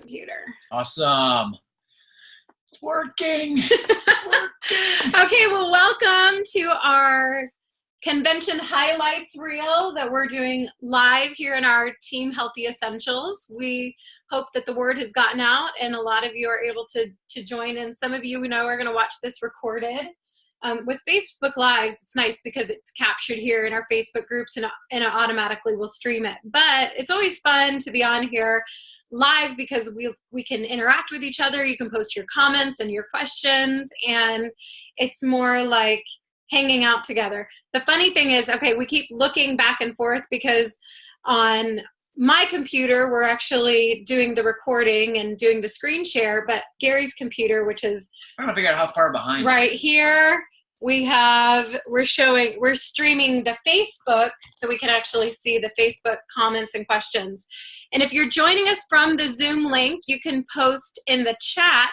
computer. Awesome. It's working. Okay, well, welcome to our convention highlights reel that we're doing live here in our Team Healthy Essentials. We hope that the word has gotten out and a lot of you are able to join in. Some of you we know are going to watch this recorded. With Facebook Lives, it's nice because it's captured here in our Facebook groups and it automatically will stream it. But it's always fun to be on here live because we can interact with each other. You can post your comments and your questions, and it's more like hanging out together. The funny thing is, okay, we keep looking back and forth because on my computer, we're actually doing the recording and doing the screen share, but Gary's computer, which is I'm trying to figure out how far behind. Right here, we're streaming the Facebook so we can actually see the Facebook comments and questions. And if you're joining us from the Zoom link, you can post in the chat.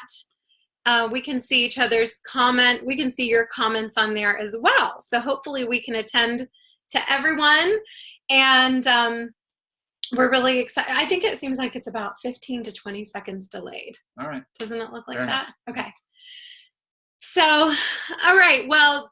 We can see each other's comment. We can see your comments on there as well. So hopefully we can attend to everyone. And we're really excited. I think it seems like it's about 15 to 20 seconds delayed. All right. Doesn't it look like Fair that? enough. Okay. So, all right. Well,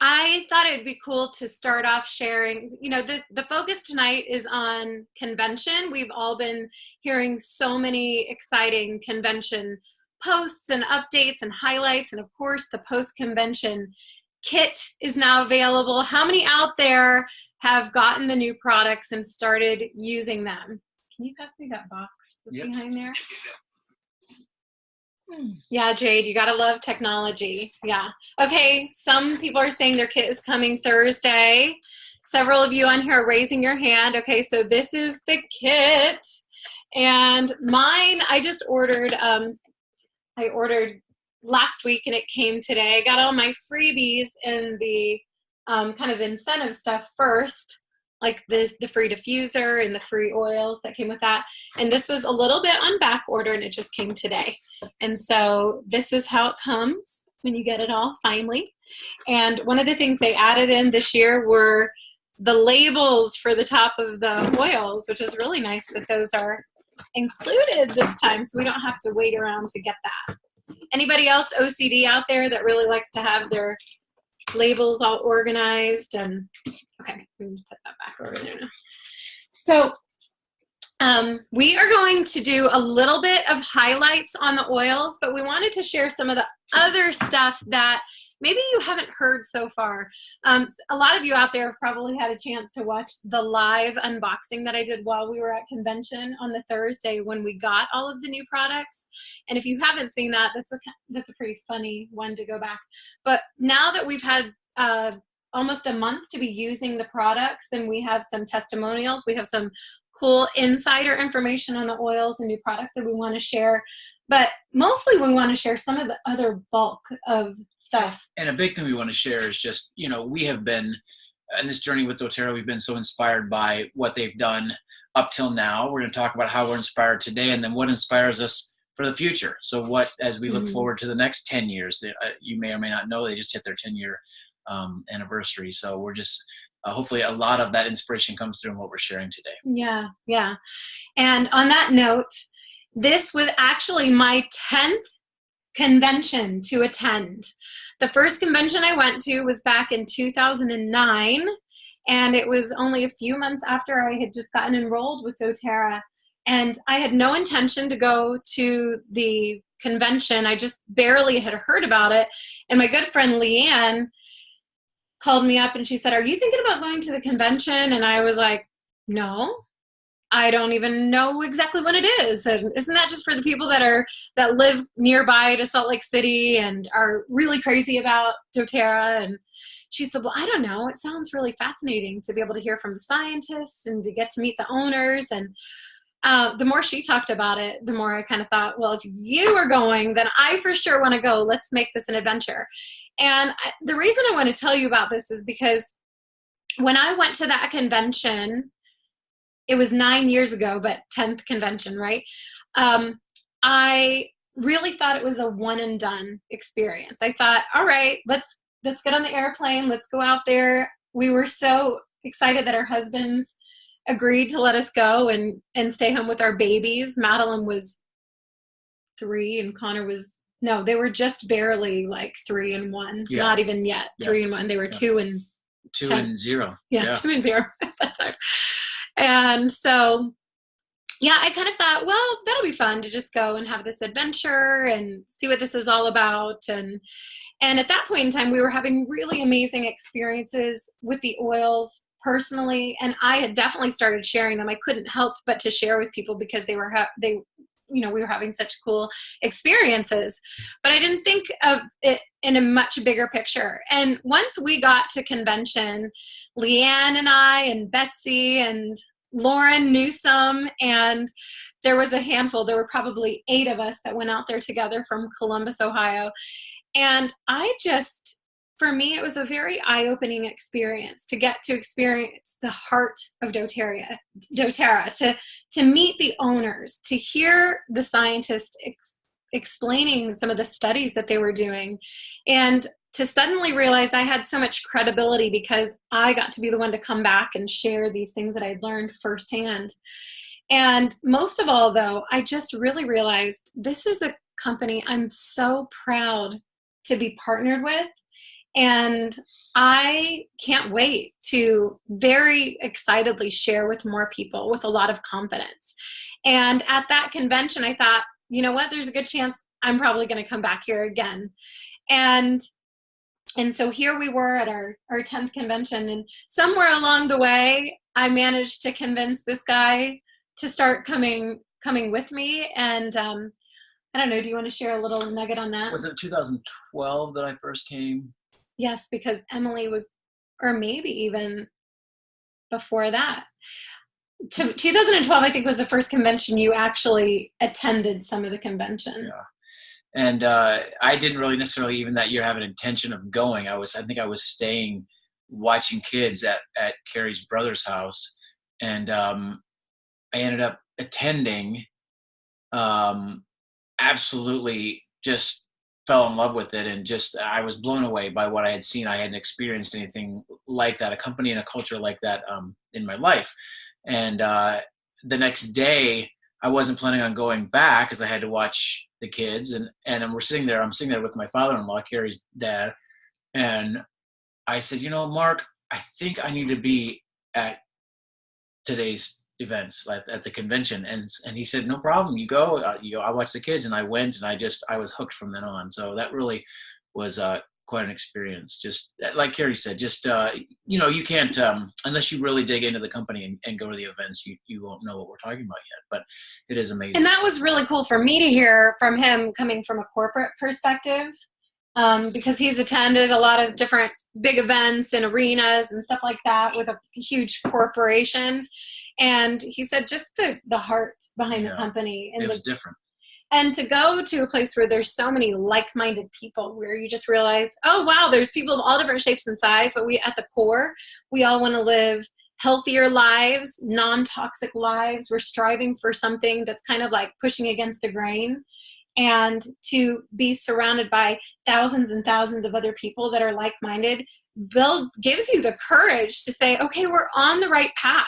I thought it'd be cool to start off sharing, the focus tonight is on convention. We've all been hearing so many exciting convention posts and updates and highlights. And of course, the post-convention kit is now available. How many out there have gotten the new products and started using them? Can you pass me that box that's behind there? Yeah, Jade, you gotta love technology. Yeah. Okay, some people are saying their kit is coming Thursday. Several of you on here are raising your hand. Okay, so this is the kit. And mine, I just ordered, I ordered last week and it came today. I got all my freebies and the kind of incentive stuff first, like the free diffuser and the free oils that came with that. And this was a little bit on back order and it just came today. And so this is how it comes when you get it all finally. And one of the things they added in this year were the labels for the top of the oils, which is really nice that those are included this time so we don't have to wait around to get that. Anybody else OCD out there that really likes to have their labels all organized? And okay, we can put that back over there now. So we are going to do a little bit of highlights on the oils, but we wanted to share some of the other stuff that maybe you haven't heard so far. A lot of you out there have probably had a chance to watch the live unboxing that I did while we were at convention on the Thursday when we got all of the new products. And if you haven't seen that, that's a pretty funny one to go back. But now that we've had almost a month to be using the products and we have some testimonials, we have some cool insider information on the oils and new products that we want to share. But mostly we want to share some of the other bulk of stuff. And a big thing we want to share is just, we have been, in this journey with doTERRA, we've been so inspired by what they've done up till now. We're going to talk about how we're inspired today and then what inspires us for the future. So as we look forward to the next 10 years, you may or may not know, they just hit their 10-year anniversary. So we're just, hopefully a lot of that inspiration comes through in what we're sharing today. Yeah. And on that note, this was actually my 10th convention to attend. The first convention I went to was back in 2009, and it was only a few months after I had just gotten enrolled with doTERRA. And I had no intention to go to the convention. I just barely had heard about it. And my good friend Leanne called me up and she said, "Are you thinking about going to the convention?" And I was like, "No. I don't even know exactly when it is." And isn't that just for the people that live nearby to Salt Lake City and are really crazy about doTERRA? And she said, "Well, I don't know. It sounds really fascinating to be able to hear from the scientists and to get to meet the owners." And the more she talked about it, the more I kind of thought, well, if you are going, then I for sure want to go. Let's make this an adventure. And the reason I want to tell you about this is because when I went to that convention, it was 9 years ago, but 10th convention, right? I really thought it was a one and done experience. I thought, all right, let's get on the airplane. Let's go out there. We were so excited that our husbands agreed to let us go and stay home with our babies. Madeline was 3 and Connor was, no, they were just barely like 3 and 1. Yeah. Not even yet 3 and 1. They were 2 and 2 and 0. Yeah, 2 and 0 at that time. And so, yeah, I kind of thought, well, that'll be fun to just go and have this adventure and see what this is all about. And at that point in time, we were having really amazing experiences with the oils personally, and I had definitely started sharing them. I couldn't help but to share with people because we were having such cool experiences, but I didn't think of it in a much bigger picture. And once we got to convention, Leanne and I and Betsy and Lauren knew some, and there was a handful. There were probably 8 of us that went out there together from Columbus, Ohio. And for me, it was a very eye-opening experience to get to experience the heart of doTERRA, to meet the owners, to hear the scientists explaining some of the studies that they were doing, and to suddenly realize I had so much credibility because I got to be the one to come back and share these things that I'd learned firsthand. And most of all, though, I just really realized this is a company I'm so proud to be partnered with. And I can't wait to very excitedly share with more people with a lot of confidence. And at that convention, I thought, you know what, there's a good chance I'm probably going to come back here again. And so here we were at our 10th convention, and somewhere along the way, I managed to convince this guy to start coming with me. And I don't know, do you want to share a little nugget on that? Was it 2012 that I first came? Yes, because Emily was, or maybe even before that. 2012, I think, was the first convention you actually attended some of the convention. Yeah. And I didn't really necessarily even that year have an intention of going. I think I was staying, watching kids at Kari's brother's house. And I ended up attending, absolutely just fell in love with it, and just I was blown away by what I had seen. I hadn't experienced anything like that, a company and a culture like that in my life. And the next day, I wasn't planning on going back because I had to watch the kids, and I'm sitting there with my father-in-law, Kari's dad, and I said, Mark, I think I need to be at today's events at the convention, and he said, no problem, you go. I watched the kids, and I went, and I was hooked from then on. So that really was quite an experience. Just like Kari said, just you can't unless you really dig into the company and go to the events, you won't know what we're talking about yet. But it is amazing. And that was really cool for me to hear from him coming from a corporate perspective, because he's attended a lot of different big events and arenas and stuff like that with a huge corporation. And he said just the heart behind the company. And it was different. And to go to a place where there's so many like-minded people, where you just realize, oh, wow, there's people of all different shapes and size, but at the core, we all want to live healthier lives, non-toxic lives. We're striving for something that's kind of like pushing against the grain. And to be surrounded by thousands and thousands of other people that are like-minded gives you the courage to say, okay, we're on the right path.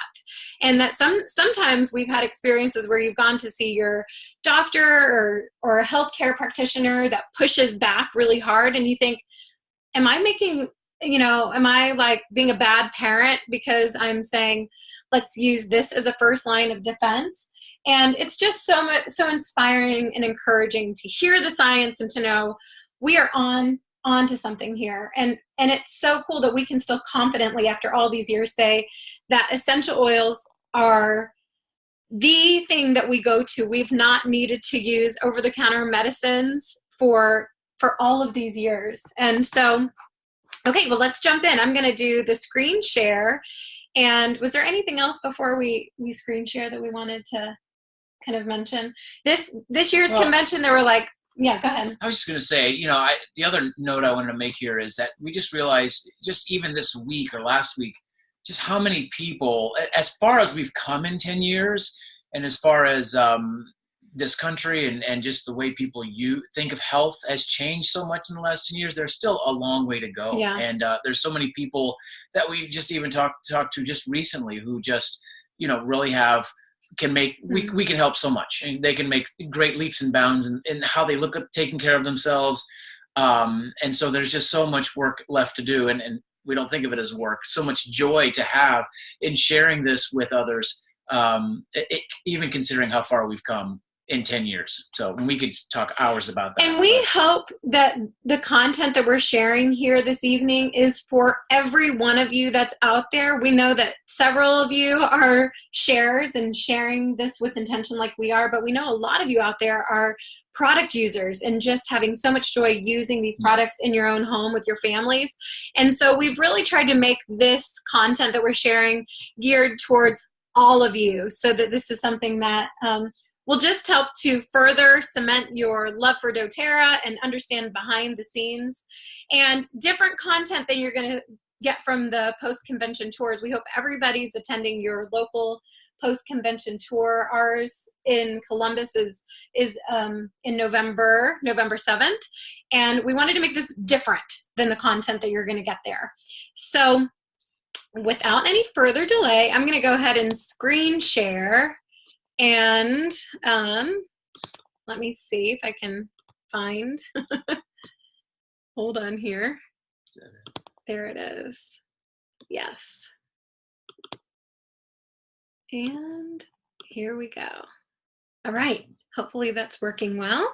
And that sometimes we've had experiences where you've gone to see your doctor or a healthcare practitioner that pushes back really hard, and you think, am I like being a bad parent because I'm saying, let's use this as a first line of defense? And it's just so inspiring and encouraging to hear the science and to know we are on to something here. And it's so cool that we can still confidently, after all these years, say that essential oils are the thing that we go to. We've not needed to use over-the-counter medicines for all of these years. And so, okay, well, let's jump in. I'm going to do the screen share. And was there anything else before we screen share that we wanted to kind of mention? This year's convention, there were like, yeah, go ahead. I was just going to say, the other note I wanted to make here is that we just realized, just even this week or last week, just how many people, as far as we've come in 10 years, and as far as this country and just the way people think of health has changed so much in the last 10 years, there's still a long way to go. Yeah. And there's so many people that we've just even talked to just recently who just, really we can help so much, and they can make great leaps and bounds in how they look at taking care of themselves. And so there's just so much work left to do, and we don't think of it as work, so much joy to have in sharing this with others, even considering how far we've come in 10 years. So, and we could talk hours about that. And we hope that the content that we're sharing here this evening is for every one of you that's out there. We know that several of you are sharers and sharing this with intention like we are, but we know a lot of you out there are product users and just having so much joy using these products in your own home with your families. And so we've really tried to make this content that we're sharing geared towards all of you, so that this is something that will just help to further cement your love for doTERRA and understand behind the scenes and different content that you're going to get from the post-convention tours. We hope everybody's attending your local post-convention tour. Ours in Columbus is in November 7th, and we wanted to make this different than the content that you're going to get there. So without any further delay, I'm going to go ahead and screen share. And let me see if I can find, hold on here. There it is. Yes. And here we go. All right. Hopefully that's working well.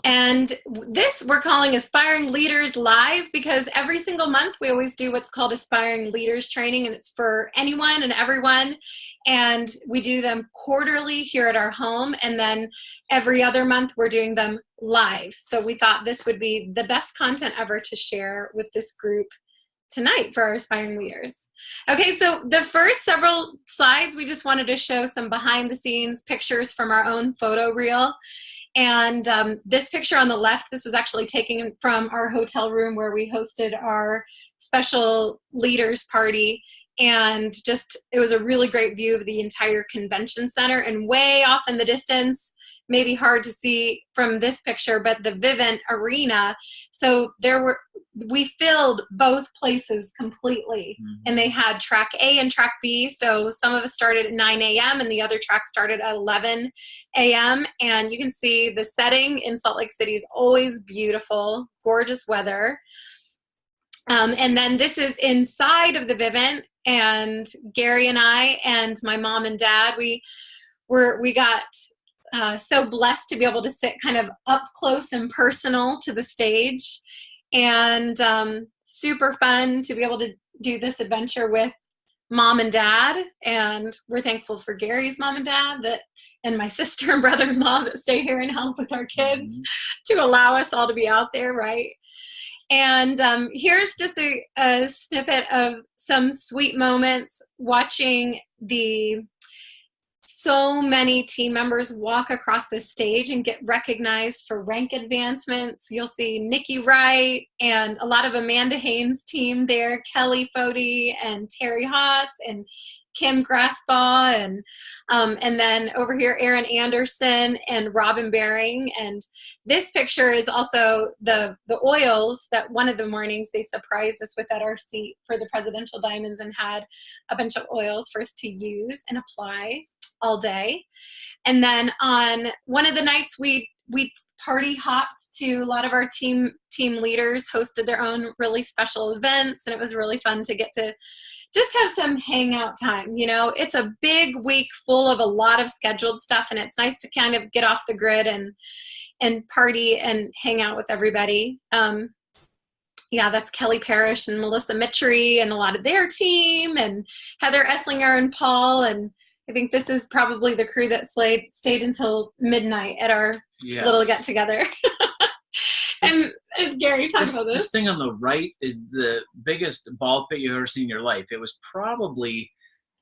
And this we're calling Aspiring Leaders Live, because every single month we always do what's called Aspiring Leaders Training, and it's for anyone and everyone. And we do them quarterly here at our home, and then every other month we're doing them live. So we thought this would be the best content ever to share with this group tonight for our aspiring leaders. Okay, so the first several slides, we just wanted to show some behind the scenes pictures from our own photo reel. And this picture on the left, this was actually taken from our hotel room where we hosted our special leaders party. And just, it was a really great view of the entire convention center, and way off in the distance, maybe hard to see from this picture, but the Vivint Arena. So we filled both places completely, and they had track A and track B. So some of us started at 9 a.m. and the other track started at 11 a.m. And you can see the setting in Salt Lake City is always beautiful, gorgeous weather. And then this is inside of the Vivint, and Gary and I and my mom and dad, we got so blessed to be able to sit kind of up close and personal to the stage, and super fun to be able to do this adventure with mom and dad. And we're thankful for Gary's mom and dad and my sister and brother-in-law that stay here and help with our kids to allow us all to be out there, right? And here's just a snippet of some sweet moments watching so many team members walk across the stage and get recognized for rank advancements. You'll see Nikki Wright and a lot of Amanda Haynes' team there, Kelly Fody and Terry Hotz and Kim Grassbaugh, and then over here, Erin Anderson and Robin Baring. And this picture is also the oils that one of the mornings they surprised us with at our seat for the Presidential Diamonds, and had a bunch of oils for us to use and apply all day. And then on one of the nights we party hopped to a lot of our team leaders hosted their own really special events, and it was really fun to get to just have some hangout time. You know, it's a big week full of a lot of scheduled stuff, and it's nice to kind of get off the grid and party and hang out with everybody. Yeah, that's Kelly Parrish and Melissa Mitchery and a lot of their team, and Heather Esslinger and Paul. And I think this is probably the crew that stayed until midnight at our little get-together. And Gary, talk about this. This thing on the right is the biggest ball pit you've ever seen in your life. It was probably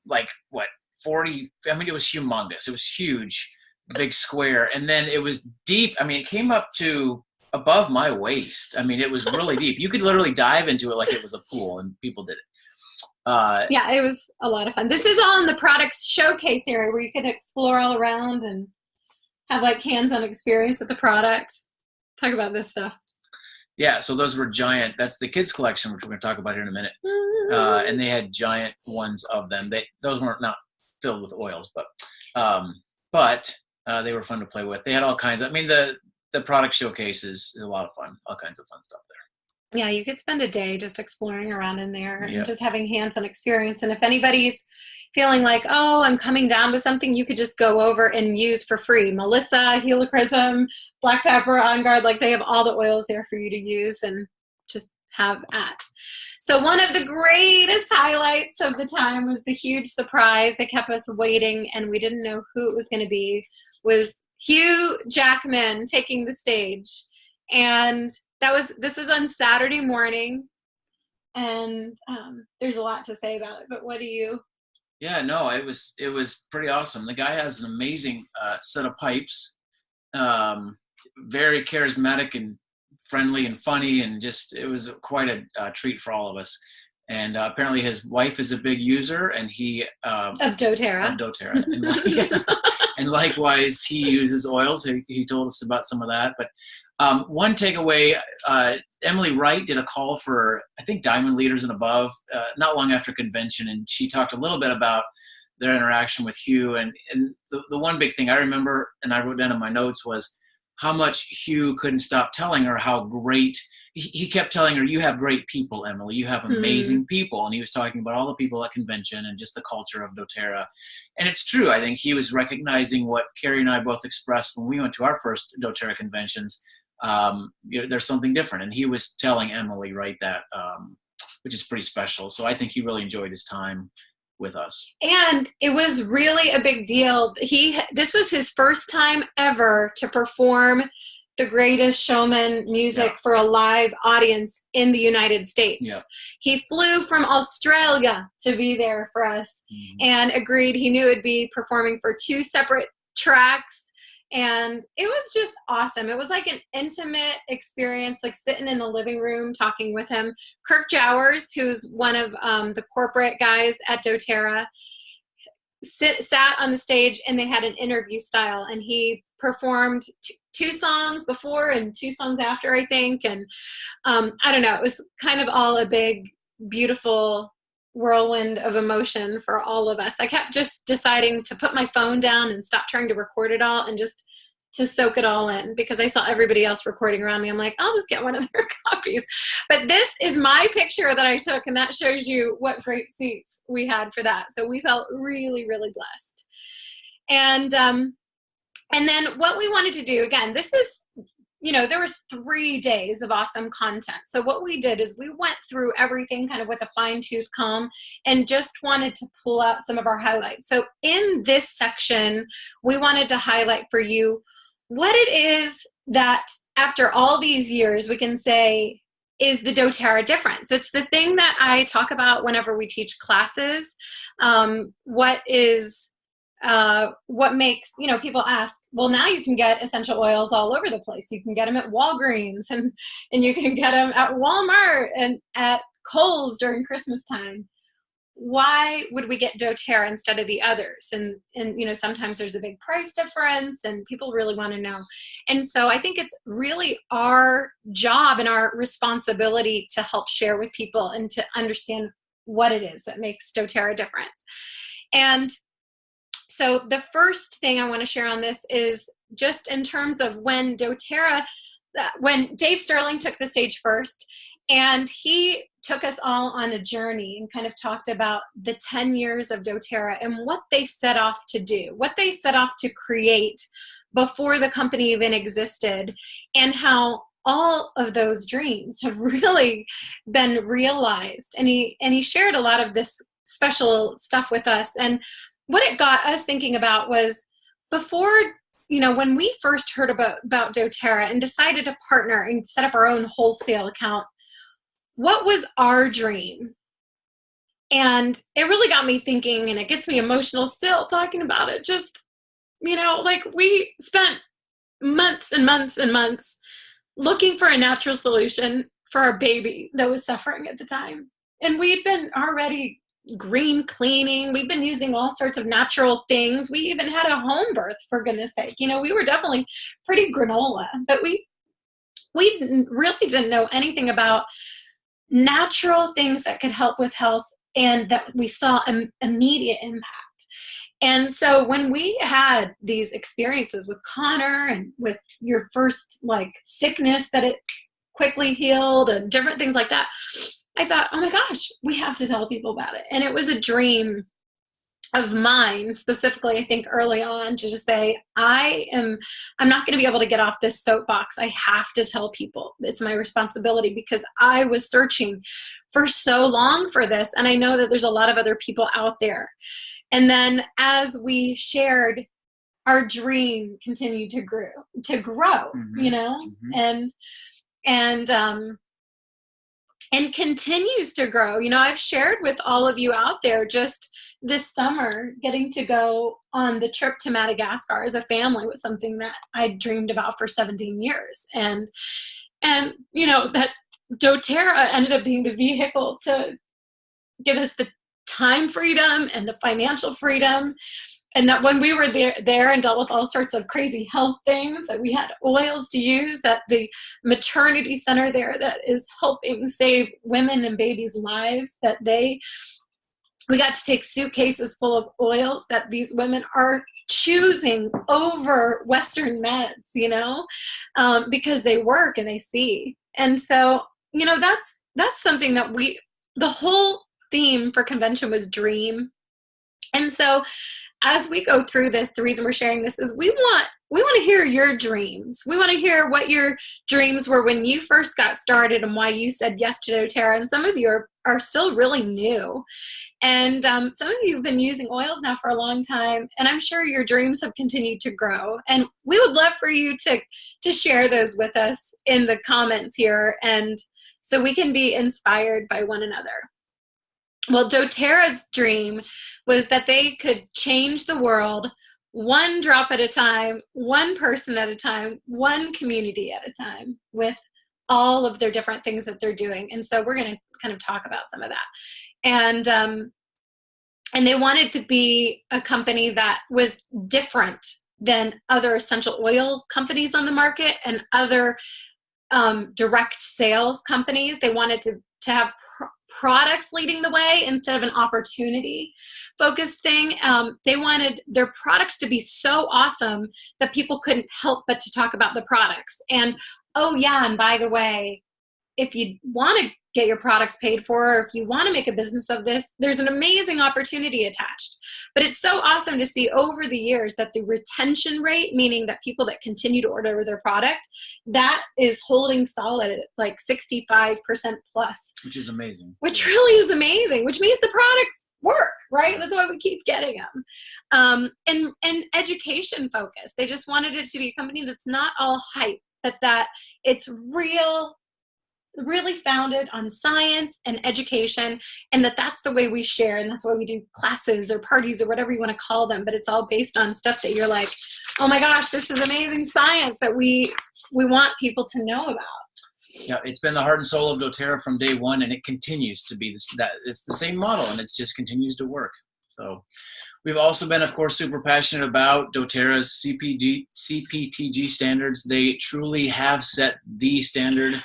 like, 40, I mean, it was humongous. It was huge, big square. And then it was deep. I mean, it came up to above my waist. I mean, it was really deep. You could literally dive into it like it was a pool, and people did it. Yeah, it was a lot of fun. This is all in the products showcase area where you can explore all around and have like hands-on experience with the product. Talk about this stuff. Yeah, so those were giant. That's the kids collection, which we're going to talk about here in a minute. And they had giant ones of them. Those weren't not filled with oils, but they were fun to play with. They had all kinds. I mean, the product showcase is a lot of fun. All kinds of fun stuff there. Yeah, you could spend a day just exploring around in there and Yep. just having hands-on experience. And if anybody's feeling like, oh, I'm coming down with something, you could just go over and use for free. Melissa, helichrysum, black pepper, on guard, like they have all the oils there for you to use and just have at. So one of the greatest highlights of the time was the huge surprise that kept us waiting, and we didn't know who it was going to be, was Hugh Jackman taking the stage. And this was on Saturday morning, and there's a lot to say about it, but what do you? Yeah, no, it was pretty awesome. The guy has an amazing set of pipes, very charismatic and friendly and funny, and just it was quite a treat for all of us. And apparently his wife is a big user, and he Of doTERRA. Of doTERRA. And likewise, he uses oils. He told us about some of that. But one takeaway, Emily Wright did a call for, I think, Diamond Leaders and above, not long after convention, and she talked a little bit about their interaction with Hugh. And the one big thing I remember, and I wrote down in my notes, was how much Hugh couldn't stop telling her how great. He kept telling her, you have great people, Emily. You have amazing people. And he was talking about all the people at convention and just the culture of doTERRA. And it's true. I think he was recognizing what Kari and I both expressed when we went to our first doTERRA conventions. There's something different. And he was telling Emily, right, that, which is pretty special. So I think he really enjoyed his time with us. And it was really a big deal. This was his first time ever to perform The Greatest Showman music for a live audience in the United States. Yeah. He flew from Australia to be there for us and agreed he knew it'd be performing for 2 separate tracks. And it was just awesome. It was like an intimate experience, like sitting in the living room talking with him. Kirk Jowers, who's one of the corporate guys at doTERRA, sat on the stage, and they had an interview style, and he performed 2 songs before and 2 songs after, I think. And I don't know, it was kind of all a big, beautiful whirlwind of emotion for all of us. I kept just deciding to put my phone down and stop trying to record it all and just to soak it all in, because I saw everybody else recording around me. I'm like, I'll just get one of their copies. But this is my picture that I took, and that shows you what great seats we had for that. So we felt really, really blessed. And then what we wanted to do, again, this is, there was 3 days of awesome content. So what we did is we went through everything kind of with a fine-tooth comb and just wanted to pull out some of our highlights. So in this section, we wanted to highlight for you what it is that after all these years we can say is the doTERRA difference. It's the thing that I talk about whenever we teach classes. What makes, people ask, well, now you can get essential oils all over the place. You can get them at Walgreens and you can get them at Walmart and at Kohl's during Christmas time. Why would we get doTERRA instead of the others? And sometimes there's a big price difference and people really want to know. And so I think it's really our job and our responsibility to help share with people and to understand what it is that makes doTERRA different. And so the first thing I want to share on this is just in terms of when Dave Sterling took the stage first, and he took us all on a journey and kind of talked about the 10 years of doTERRA and what they set off to do, what they set off to create before the company even existed, and how all of those dreams have really been realized. And he shared a lot of this special stuff with us. And what it got us thinking about was before, when we first heard about doTERRA and decided to partner and set up our own wholesale account, what was our dream? And it really got me thinking, and it gets me emotional still talking about it. Just, we spent months and months and months looking for a natural solution for our baby that was suffering at the time. And we'd been already green cleaning. We've been using all sorts of natural things. We even had a home birth, for goodness sake. We were definitely pretty granola, but we really didn't know anything about natural things that could help with health and that we saw an immediate impact. And so when we had these experiences with Connor and with your first like sickness that it quickly healed and different things like that, I thought, oh my gosh, we have to tell people about it. And it was a dream of mine specifically, I think early on, to just say, I'm not going to be able to get off this soapbox. I have to tell people. It's my responsibility, because I was searching for so long for this. And I know that there's a lot of other people out there. And then as we shared, our dream continued to grow, Mm-hmm. you know, Mm-hmm. and continues to grow. You know, I've shared with all of you out there just this summer, getting to go on the trip to Madagascar as a family was something that I dreamed about for 17 years. And you know, that doTERRA ended up being the vehicle to give us the time freedom and the financial freedom. And that when we were there and dealt with all sorts of crazy health things, that we had oils to use, that the maternity center there that is helping save women and babies' lives, that we got to take suitcases full of oils that these women are choosing over Western meds, you know, because they work and they see. And so, you know, that's something that the whole theme for convention was dream. And so as we go through this, the reason we're sharing this is we want to hear your dreams. We want to hear what your dreams were when you first got started and why you said yes to doTERRA. And some of you are still really new. And some of you have been using oils now for a long time. And I'm sure your dreams have continued to grow. And we would love for you to share those with us in the comments here. And so we can be inspired by one another. Well, doTERRA's dream was that they could change the world one drop at a time, one person at a time, one community at a time, with all of their different things that they're doing. And so we're going to kind of talk about some of that. And they wanted to be a company that was different than other essential oil companies on the market and other direct sales companies. They wanted to have products leading the way instead of an opportunity focused thing. They wanted their products to be so awesome that people couldn't help but to talk about the products. And oh yeah, and by the way, if you want to get your products paid for, or if you want to make a business of this, there's an amazing opportunity attached. But it's so awesome to see over the years that the retention rate, meaning that people that continue to order their product, that is holding solid at like 65% plus. Which is amazing. Which really is amazing, which means the products work, right? That's why we keep getting them. And education focused. They just wanted it to be a company that's not all hype, but that it's really founded on science and education, and that's the way we share, and that's why we do classes or parties or whatever you want to call them, but it's all based on stuff that you're like, oh my gosh, this is amazing science that we want people to know about. Yeah, it's been the heart and soul of doTERRA from day one, and it continues to be that it's the same model, and it just continues to work. So we've also been, of course, super passionate about doTERRA's CPTG standards. They truly have set the standard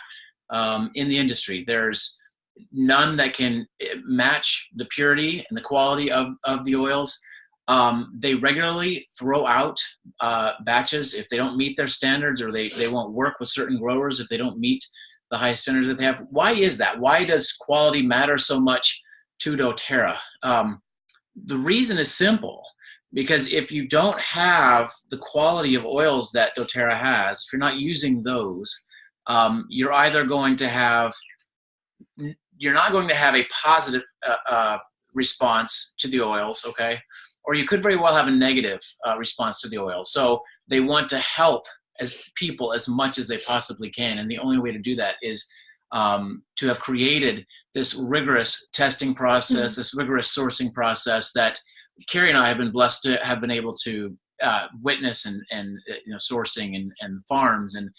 in the industry. There's none that can match the purity and the quality of the oils. They regularly throw out batches if they don't meet their standards, or they won't work with certain growers if they don't meet the high standards that they have. Why is that? Why does quality matter so much to doTERRA? The reason is simple. Because if you don't have the quality of oils that doTERRA has, if you're not using those, you're either going to have, you're not going to have a positive response to the oils, okay? Or you could very well have a negative response to the oil. So they want to help as people as much as they possibly can. And the only way to do that is to have created this rigorous testing process, this rigorous sourcing process that Kari and I have been blessed to have been able to witness and sourcing and farms and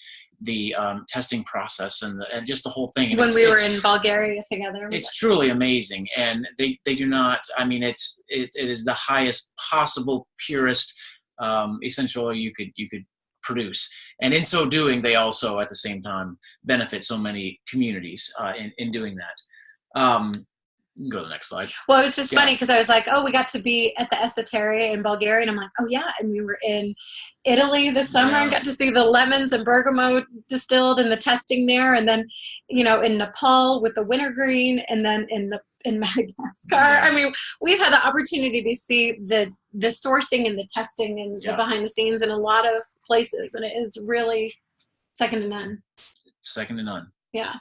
the testing process and just the whole thing. And when we were in Bulgaria together. It's truly amazing. And they do not, I mean, it is the highest possible, purest essential oil you could produce. And in so doing, they also at the same time benefit so many communities in doing that. You can go to the next slide. Well, it was just funny because I was like, oh, we got to be at the Esoteria in Bulgaria. And I'm like, oh, yeah. And we were in Italy this summer and got to see the lemons and bergamot distilled and the testing there. And then, you know, in Nepal with the wintergreen, and then in Madagascar. I mean, we've had the opportunity to see the sourcing and the testing and the behind the scenes in a lot of places. And it is really second to none. Second to none. Yeah.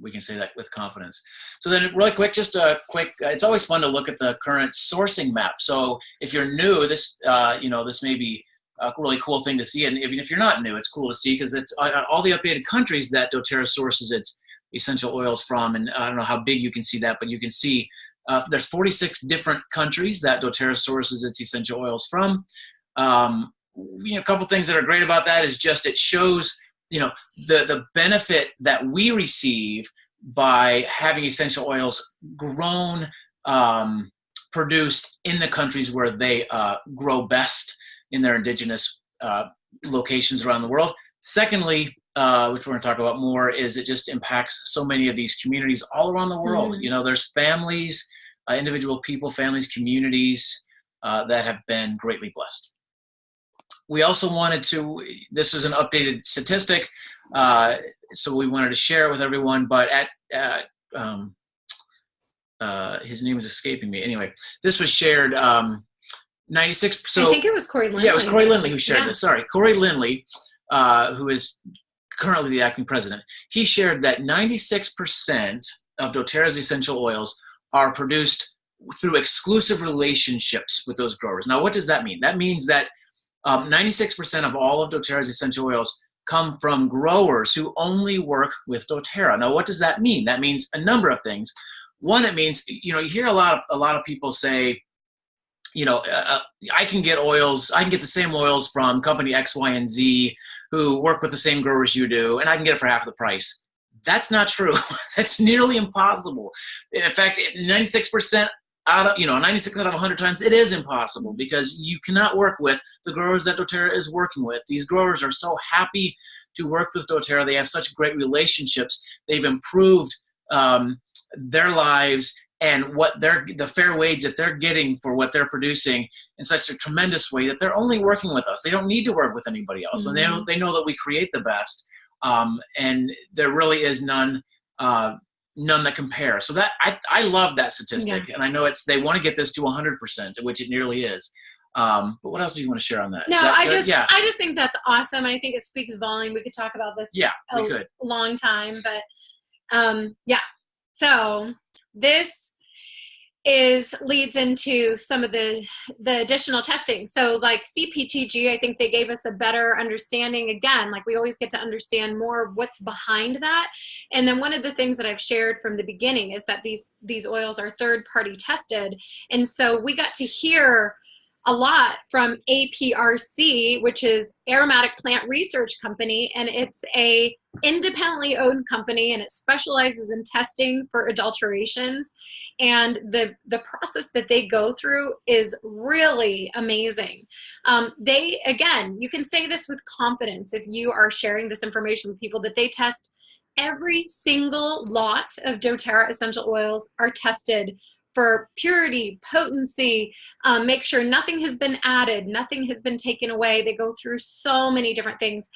We can say that with confidence. So then really quick, just a quick, it's always fun to look at the current sourcing map. So if you're new, this, you know, this may be a really cool thing to see. And even if you're not new, it's cool to see because it's all the updated countries that doTERRA sources its essential oils from. And I don't know how big you can see that, but you can see there's 46 different countries that doTERRA sources its essential oils from. You know, a couple things that are great about that is just it shows, you know, the benefit that we receive by having essential oils grown, produced in the countries where they grow best in their indigenous locations around the world. Secondly, which we're going to talk about more, is it just impacts so many of these communities all around the world. You know, there's families, individual people, families, communities that have been greatly blessed. We also wanted to, this is an updated statistic, so we wanted to share it with everyone, but his name is escaping me. Anyway, this was shared 96, so. I think it was Corey Lindley. Yeah, it was Corey Lindley who shared this, sorry. Corey Lindley, who is currently the acting president, he shared that 96% of doTERRA's essential oils are produced through exclusive relationships with those growers. Now, what does that mean? That means that 96% of all of doTERRA's essential oils come from growers who only work with doTERRA. Now, what does that mean? That means a number of things. One, it means, you know, you hear a lot of people say, you know, I can get oils, I can get the same oils from company X, Y, and Z who work with the same growers you do, and I can get it for half the price. That's not true. That's nearly impossible. In fact, 96% out of, you know, 96 out of 100 times, it is impossible because you cannot work with the growers that doTERRA is working with. These growers are so happy to work with doTERRA. They have such great relationships. They've improved their lives and what the fair wage that they're getting for what they're producing in such a tremendous way that they're only working with us. They don't need to work with anybody else. And they know that we create the best. And there really is none that compare. So that I love that statistic, and I know they want to get this to 100%, which it nearly is. But what else do you want to share on that? No, I just think that's awesome. I think it speaks volume. We could talk about this a long time, but yeah. So this leads into some of the additional testing. So like CPTG, I think they gave us a better understanding. Again, like we always get to understand more of what's behind that. And then one of the things that I've shared from the beginning is that these oils are third-party tested. And so we got to hear a lot from APRC, which is Aromatic Plant Research Company, and it's a independently owned company, and it specializes in testing for adulterations. And the process that they go through is really amazing. Again, you can say this with confidence if you are sharing this information with people, that they test every single lot of doTERRA essential oils are tested for purity, potency, make sure nothing has been added, nothing has been taken away. They go through so many different things.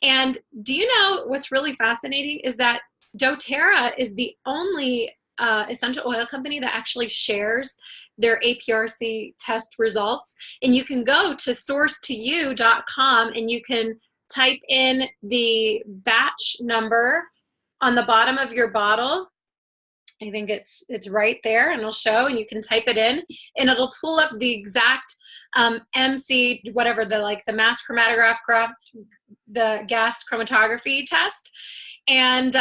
And do you know what's really fascinating is that doTERRA is the only essential oil company that actually shares their APRC test results. And you can go to sourcetoyou.com and you can type in the batch number on the bottom of your bottle. I think it's right there, and it'll show, and you can type it in, and it'll pull up the exact MC, whatever, the mass chromatograph, the gas chromatography test. And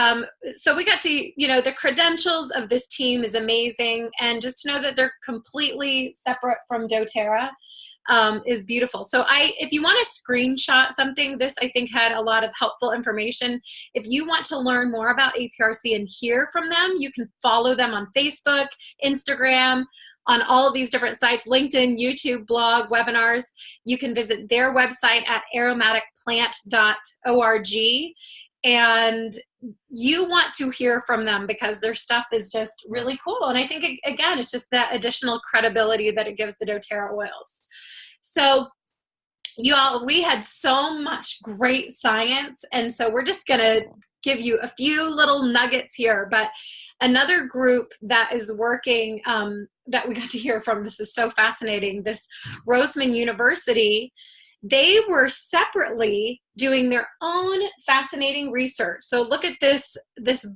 so we got to, the credentials of this team is amazing, and just to know that they're completely separate from doTERRA is beautiful. So if you want to screenshot something, this I think had a lot of helpful information. If you want to learn more about APRC and hear from them, you can follow them on Facebook, Instagram, on all of these different sites, LinkedIn, YouTube, blog, webinars. You can visit their website at aromaticplant.org. And you want to hear from them because their stuff is just really cool. And I think, again, it's just that additional credibility that it gives the doTERRA oils. So you all, we had so much great science. And so we're just going to give you a few little nuggets here. But another group that is working, that we got to hear from, this is so fascinating, this Roseman University, they were separately doing their own fascinating research. So look at this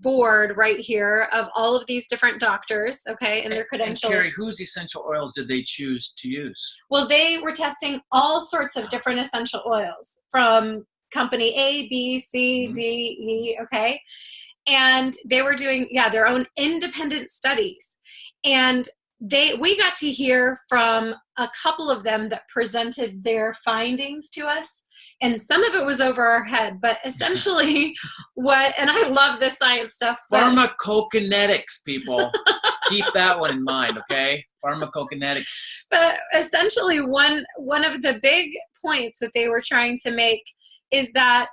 board right here of all of these different doctors, okay, and their credentials. And Kari, whose essential oils did they choose to use? Well, they were testing all sorts of different essential oils from company A, B, C, D, E, okay? And they were doing, their own independent studies. And we got to hear from a couple of them that presented their findings to us. And some of it was over our head, but essentially and I love this science stuff. Pharmacokinetics, people. Keep that one in mind, okay? Pharmacokinetics. But essentially one of the big points that they were trying to make is that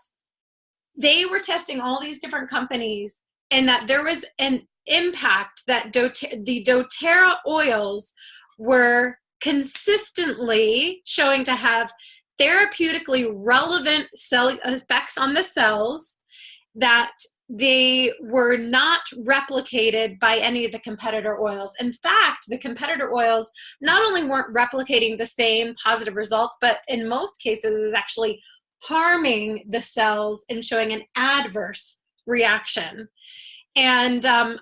they were testing all these different companies, and that there was an impact that the doTERRA oils were consistently showing to have therapeutically relevant cell effects on the cells, that they were not replicated by any of the competitor oils. In fact, the competitor oils not only weren't replicating the same positive results, but in most cases is actually harming the cells and showing an adverse reaction. And and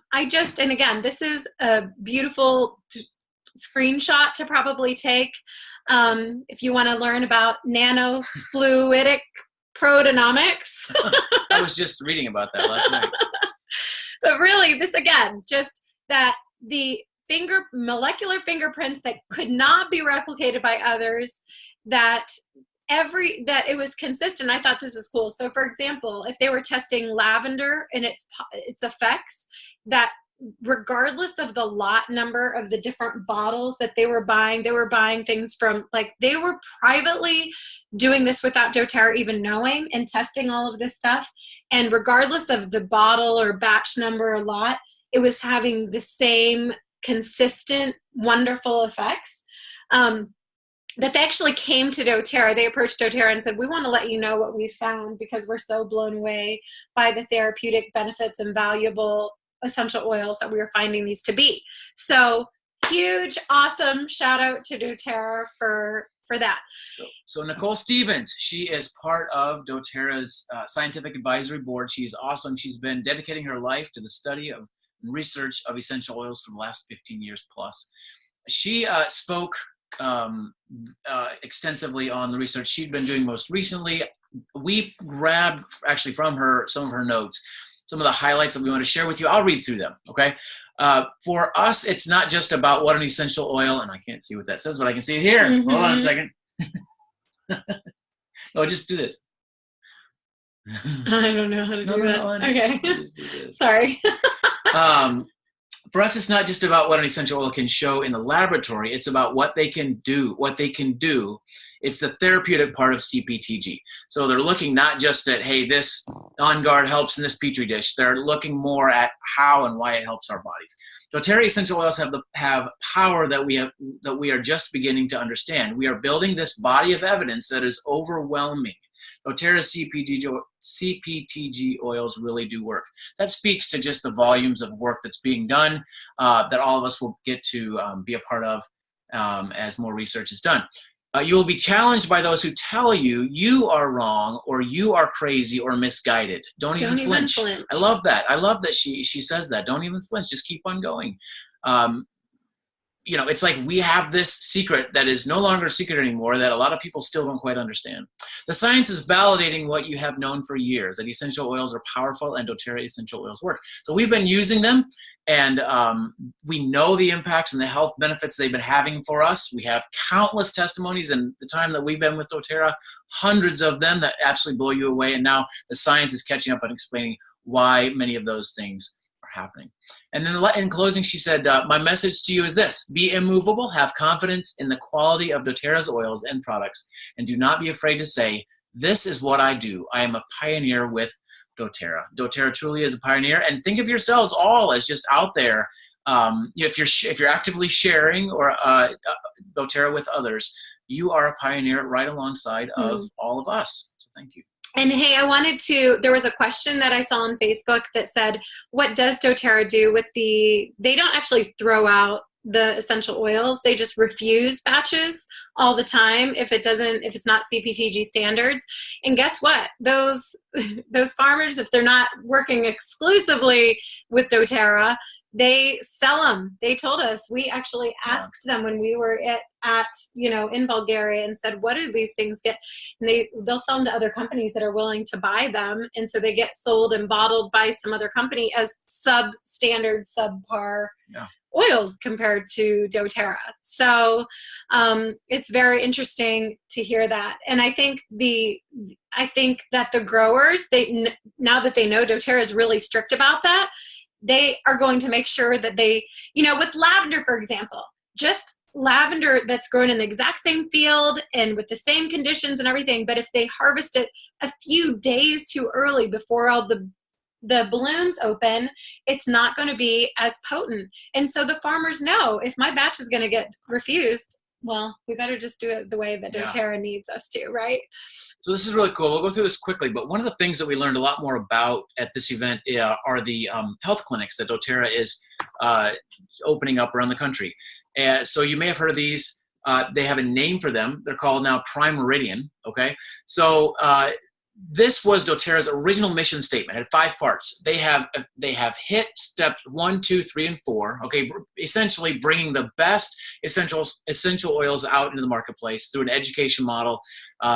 again, this is a beautiful screenshot to probably take if you want to learn about nanofluidic proteomics. I was just reading about that last night. But really, this again, just that the molecular fingerprints that could not be replicated by others, that it was consistent. I thought this was cool. So for example, if they were testing lavender and its effects, that regardless of the lot number of the different bottles that they were buying things from, like, they were privately doing this without doTERRA even knowing, and testing all of this stuff. And regardless of the bottle or batch number or lot, it was having the same consistent, wonderful effects. That they actually came to doTERRA. They approached doTERRA and said, we want to let you know what we found because we're so blown away by the therapeutic benefits and valuable essential oils that we are finding these to be. So huge, awesome shout out to doTERRA for that. So Nicole Stevens, she is part of doTERRA's scientific advisory board. She's awesome. She's been dedicating her life to the study of and research of essential oils for the last 15 years plus. She spoke extensively on the research she'd been doing most recently. We grabbed actually from her some of her notes, some of the highlights that we want to share with you. I'll read through them, okay? For us, it's not just about what an essential oil, and I can't see what that says, but I can see it here. Mm-hmm. Hold on a second. No, just do this. I don't know how to do that. No, okay. Just do this. Sorry. For us, it's not just about what an essential oil can show in the laboratory. It's about what they can do. It's the therapeutic part of CPTG. So they're looking not just at, hey, this On Guard helps in this Petri dish. They're looking more at how and why it helps our bodies. doTERRA essential oils have power that we are just beginning to understand. We are building this body of evidence that is overwhelming. doTERRA CPTG oils really do work. That speaks to just the volumes of work that's being done that all of us will get to be a part of as more research is done. You will be challenged by those who tell you you are wrong or you are crazy or misguided. Don't even flinch. I love that. I love that she says that. Don't even flinch. Just keep on going. It's like we have this secret that is no longer a secret anymore that a lot of people still don't quite understand. The science is validating what you have known for years, that essential oils are powerful and doTERRA essential oils work. So we've been using them, and we know the impacts and the health benefits they've been having for us. We have countless testimonies in the time that we've been with doTERRA, hundreds of them that absolutely blow you away. And now the science is catching up and explaining why many of those things happening. And then in closing, she said, my message to you is this: be immovable, have confidence in the quality of doTERRA's oils and products, and do not be afraid to say, this is what I do. I am a pioneer with doTERRA. doTERRA truly is a pioneer, and think of yourselves all as just out there. If you're actively sharing or doTERRA with others, you are a pioneer right alongside of all of us. So thank you. And hey, there was a question that I saw on Facebook that said, what does doTERRA do with they don't actually throw out the essential oils, they just refuse batches all the time if it's not CPTG standards. And guess what? Those farmers, if they're not working exclusively with doTERRA, they sell them. They told us. We actually asked them when we were at in Bulgaria and said, what do these things get? And they'll sell them to other companies that are willing to buy them. And so they get sold and bottled by some other company as substandard, subpar oils compared to doTERRA. So it's very interesting to hear that. And I think that the growers, now that they know doTERRA is really strict about that, they are going to make sure that with lavender, for example, just lavender that's grown in the exact same field and with the same conditions and everything, but if they harvest it a few days too early before all the blooms open, it's not going to be as potent. And so the farmers know, if my batch is going to get refused, well, we better just do it the way that doTERRA needs us to, right? So this is really cool. We'll go through this quickly, but one of the things that we learned a lot more about at this event are the health clinics that doTERRA is opening up around the country. So you may have heard of these. They have a name for them. They're called now Prime Meridian, okay? So this was doTERRA's original mission statement. It had 5 parts. They have hit steps 1, 2, 3, and 4. Okay, essentially bringing the best essential oils out into the marketplace through an education model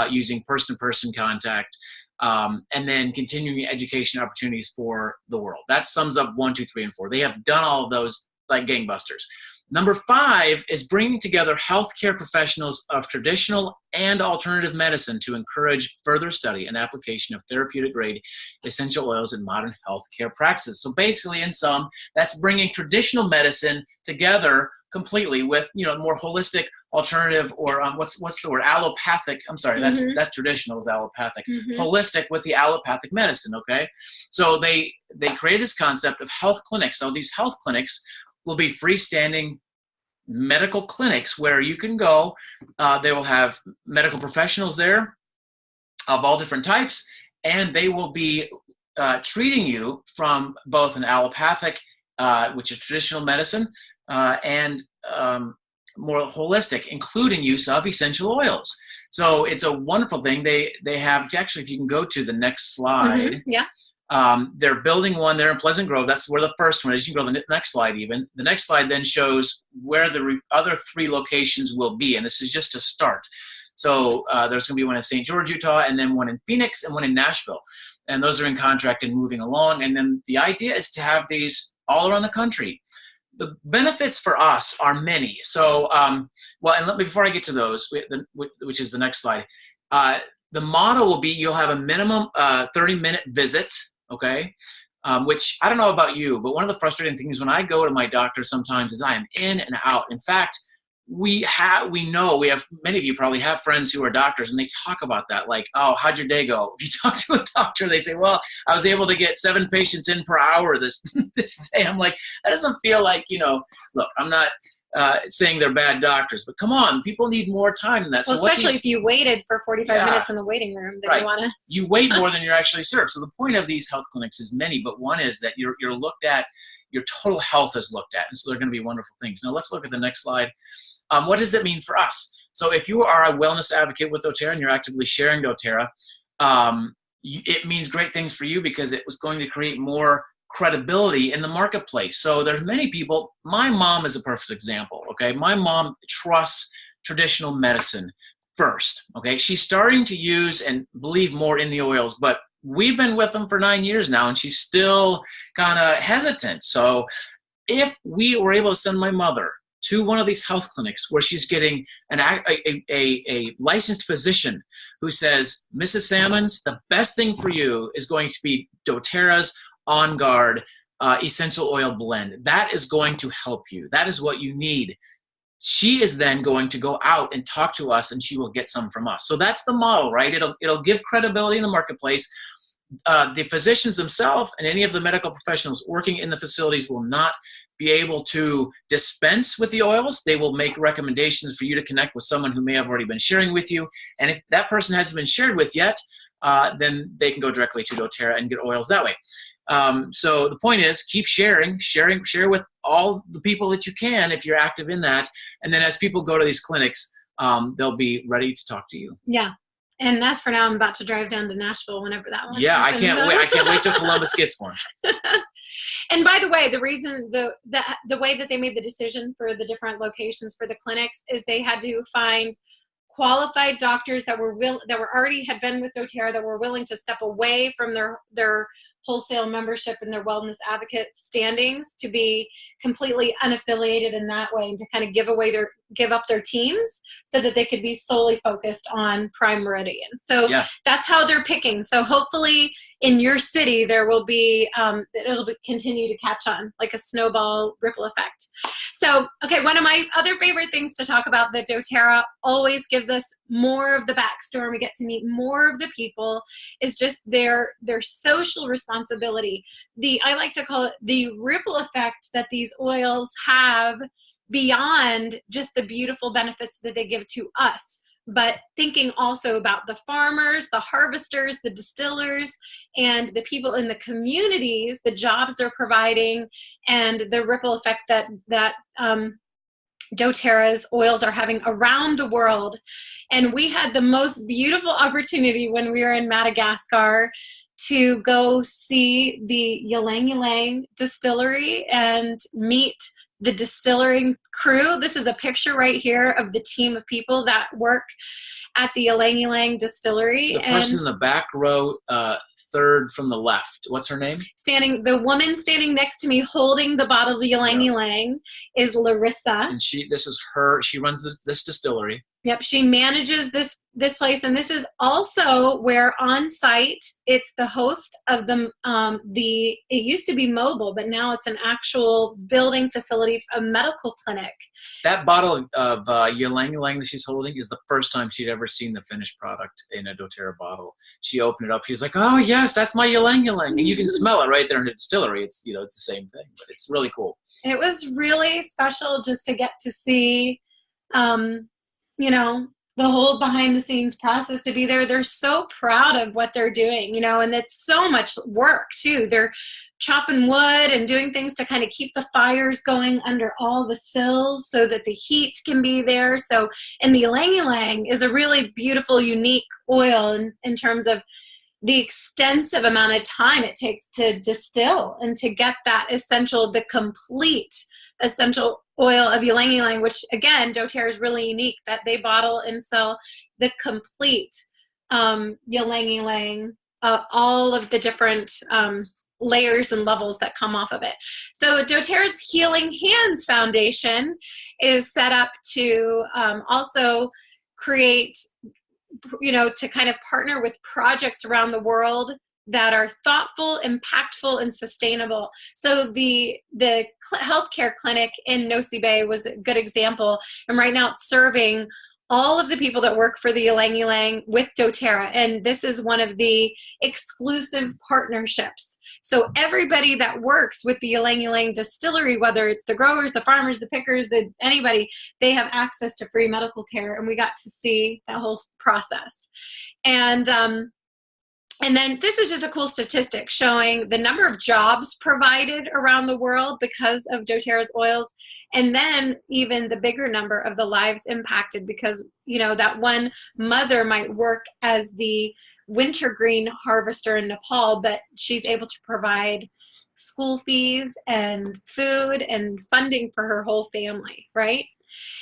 using person-to-person contact, and then continuing education opportunities for the world. That sums up 1, 2, 3, and 4. They have done all of those like gangbusters. Number 5 is bringing together healthcare professionals of traditional and alternative medicine to encourage further study and application of therapeutic-grade essential oils in modern healthcare practices. So basically, in sum, that's bringing traditional medicine together completely with more holistic, alternative, or what's the word? Allopathic. I'm sorry, that's traditional is allopathic. Holistic with the allopathic medicine. Okay, so they created this concept of health clinics. So these health clinics will be freestanding medical clinics where you can go. They will have medical professionals there of all different types, and they will be treating you from both an allopathic, which is traditional medicine, and more holistic, including use of essential oils. So it's a wonderful thing. They have, actually, if you can go to the next slide. They're building one there in Pleasant Grove. That's where the first one is. You can go to the next slide even. The next slide then shows where the other 3 locations will be, and this is just a start. So there's going to be one in St. George, Utah, and then one in Phoenix and one in Nashville. And those are in contract and moving along. And then the idea is to have these all around the country. The benefits for us are many. So, before I get to those, which is the next slide, the model will be you'll have a minimum 30-minute visit. Okay, which I don't know about you, but one of the frustrating things when I go to my doctor sometimes is I am in and out. In fact, we have many of you probably have friends who are doctors, and they talk about that, like, oh, how'd your day go? If you talk to a doctor, they say, well, I was able to get 7 patients in per hour this day. I'm like, that doesn't feel like, look, I'm not saying they're bad doctors, but come on, people need more time than that. Well, so especially if you waited for 45 minutes in the waiting room, then you want to. You wait more than you're actually served. So the point of these health clinics is many, but one is that you're looked at, your total health is looked at, and so they're going to be wonderful things. Now let's look at the next slide. What does it mean for us? So if you are a wellness advocate with doTERRA and you're actively sharing doTERRA, it means great things for you because it was going to create more credibility in the marketplace. So there's many people. My mom is a perfect example. Okay, my mom trusts traditional medicine first. Okay, she's starting to use and believe more in the oils, but we've been with them for 9 years now, and she's still kind of hesitant. So if we were able to send my mother to one of these health clinics where she's getting a licensed physician who says, Mrs. Salmons, the best thing for you is going to be doTERRA's On Guard essential oil blend. That is going to help you. That is what you need. She is then going to go out and talk to us, and she will get some from us. So that's the model, right? It'll give credibility in the marketplace. the physicians themselves and any of the medical professionals working in the facilities will not be able to dispense with the oils. They will make recommendations for you to connect with someone who may have already been sharing with you. And if that person hasn't been shared with yet, then they can go directly to doTERRA and get oils that way. So the point is, keep share with all the people that you can if you're active in that. And then as people go to these clinics, they'll be ready to talk to you. Yeah. And as for now, I'm about to drive down to Nashville whenever that one Yeah, happens. I can't wait. I can't wait till Columbus gets one. And by the way, the reason the way that they made the decision for the different locations for the clinics is they had to find qualified doctors that were already had been with doTERRA, that were willing to step away from their wholesale membership and their wellness advocate standings to be completely unaffiliated in that way, and to kind of give up their teams so that they could be solely focused on Prime Meridian. So that's how they're picking. So hopefully in your city there will be it'll continue to catch on like a snowball ripple effect. So, okay, one of my other favorite things to talk about that doTERRA always gives us more of the backstory, and we get to meet more of the people, is just their social responsibility. I like to call it the ripple effect that these oils have beyond just the beautiful benefits that they give to us, but thinking also about the farmers, the harvesters, the distillers, and the people in the communities, the jobs they're providing, and the ripple effect that doTERRA's oils are having around the world. And we had the most beautiful opportunity when we were in Madagascar to go see the Ylang Ylang distillery and meet the distilling crew. This is a picture right here of the team of people that work at the Ylang Ylang distillery. The person in the back row, third from the left. What's her name? The woman standing next to me holding the bottle of Ylang Ylang is Larissa. And she runs this distillery. Yep, she manages this place, and this is also where on site it's the host of it used to be mobile, but now it's an actual building facility, a medical clinic. That bottle of Ylang Ylang that she's holding is the first time she'd ever seen the finished product in a doTERRA bottle. She opened it up. She's like, "Oh yes, that's my Ylang Ylang," and you can smell it right there in the distillery. It's it's the same thing, but it's really cool. It was really special just to get to see. The whole behind the scenes process, to be there. They're so proud of what they're doing, and it's so much work too. They're chopping wood and doing things to kind of keep the fires going under all the sills so that the heat can be there. So, and the Ylang Ylang is a really beautiful, unique oil in terms of the extensive amount of time it takes to distill and to get that the complete essential oil of Ylang Ylang, which again, doTERRA is really unique that they bottle and sell the complete Ylang Ylang, all of the different layers and levels that come off of it. So doTERRA's Healing Hands Foundation is set up to also create, to kind of partner with projects around the world that are thoughtful, impactful, and sustainable. So the healthcare clinic in Nosy Be was a good example. And right now it's serving all of the people that work for the Ylang Ylang with doTERRA. And this is one of the exclusive partnerships. So everybody that works with the Ylang Ylang distillery, whether it's the growers, the farmers, the pickers, anybody, they have access to free medical care. And we got to see that whole process. And then this is just a cool statistic showing the number of jobs provided around the world because of doTERRA's oils. And then even the bigger number of the lives impacted because, that one mother might work as the wintergreen harvester in Nepal, but she's able to provide school fees and food and funding for her whole family, right?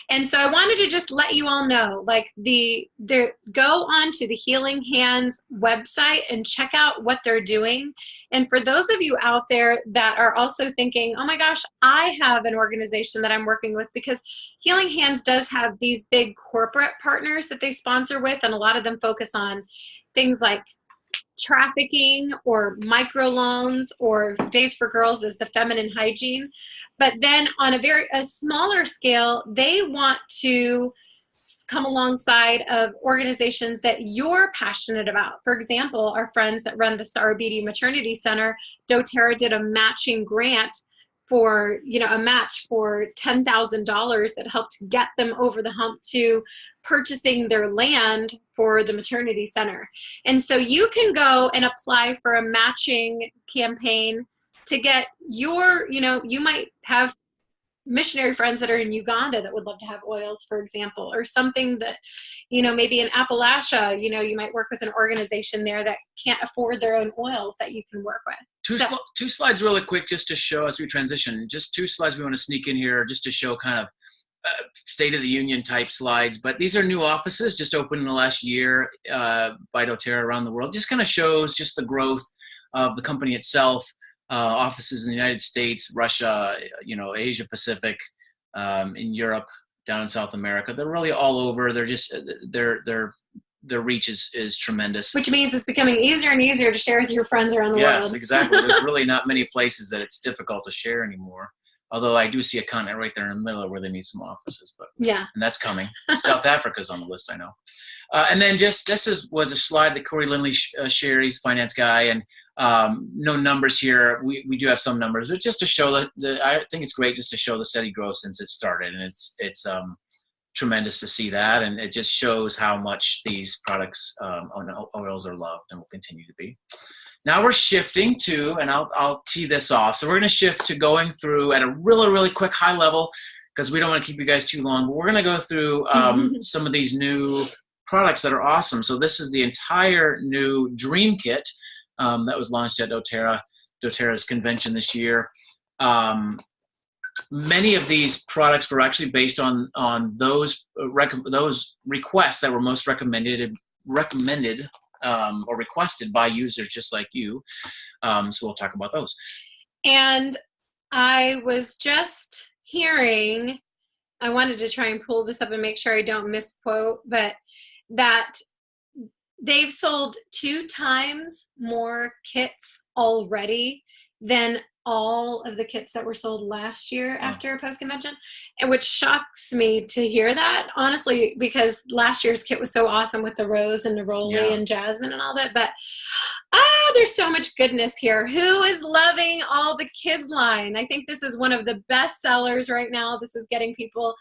And so I wanted to just let you all know, go on to the Healing Hands website and check out what they're doing. And for those of you out there that are also thinking, oh my gosh, I have an organization that I'm working with, because Healing Hands does have these big corporate partners that they sponsor with, and a lot of them focus on things like trafficking or microloans, or Days for Girls is the feminine hygiene. But then on a smaller scale, they want to come alongside of organizations that you're passionate about. For example, our friends that run the Sarabidi Maternity Center, doTERRA did a matching grant for, a match for $10,000 that helped get them over the hump to purchasing their land for the maternity center. And so you can go and apply for a matching campaign to get your, you might have missionary friends that are in Uganda that would love to have oils, for example, or something that, maybe in Appalachia, you might work with an organization there that can't afford their own oils that you can work with. Two slides really quick just to show as we transition, just 2 slides we want to sneak in here just to show kind of State of the Union type slides. But these are new offices just opened in the last year by doTERRA around the world. Just kind of shows just the growth of the company itself. Offices in the United States, Russia, Asia Pacific, in Europe, down in South America. They're really all over. They're just their reach is tremendous. Which means it's becoming easier and easier to share with your friends around the world. Yes, exactly. There's really not many places that it's difficult to share anymore. Although I do see a continent right there in the middle where they need some offices, but yeah, and that's coming. South Africa's on the list, I know. And then was a slide that Corey Lindley shared. He's a finance guy, and no numbers here. We do have some numbers, but just to show I think it's great just to show the steady growth since it started, and it's tremendous to see that, and it just shows how much these products oils are loved and will continue to be. Now we're shifting to, and I'll tee this off. So we're going to shift to going through at a really, really quick high level because we don't want to keep you guys too long. But we're going to go through some of these new products that are awesome. So this is the entire new Dream Kit that was launched at doTERRA's convention this year. Many of these products were actually based on those requests that were most recommended or requested by users just like you. So we'll talk about those. And I was just hearing, I wanted to try and pull this up and make sure I don't misquote, but that they've sold 2 times more kits already than all of the kits that were sold last year after post-convention, and which shocks me to hear that, honestly, because last year's kit was so awesome with the rose and neroli and jasmine and all that, but there's so much goodness here. Who is loving all the kids line? I think this is one of the best sellers right now. This is getting people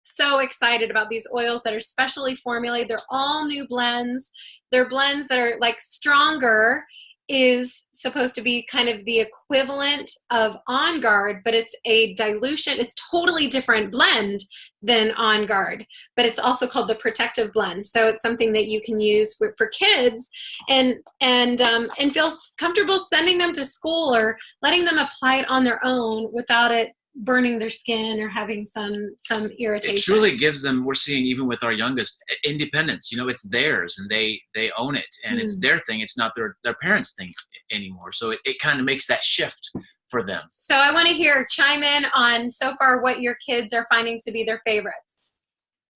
so excited about these oils that are specially formulated. They're all new blends. They're blends that are like Stronger is supposed to be kind of the equivalent of On Guard, but it's a dilution. It's totally different blend than On Guard, but it's also called the protective blend. So it's something that you can use for kids and feel comfortable sending them to school or letting them apply it on their own without it burning their skin or having some irritation. It truly gives them, we're seeing even with our youngest, independence. It's theirs and they own it and it's their thing. It's not their parents' thing anymore. So it kind of makes that shift for them. So I want to chime in on so far what your kids are finding to be their favorites.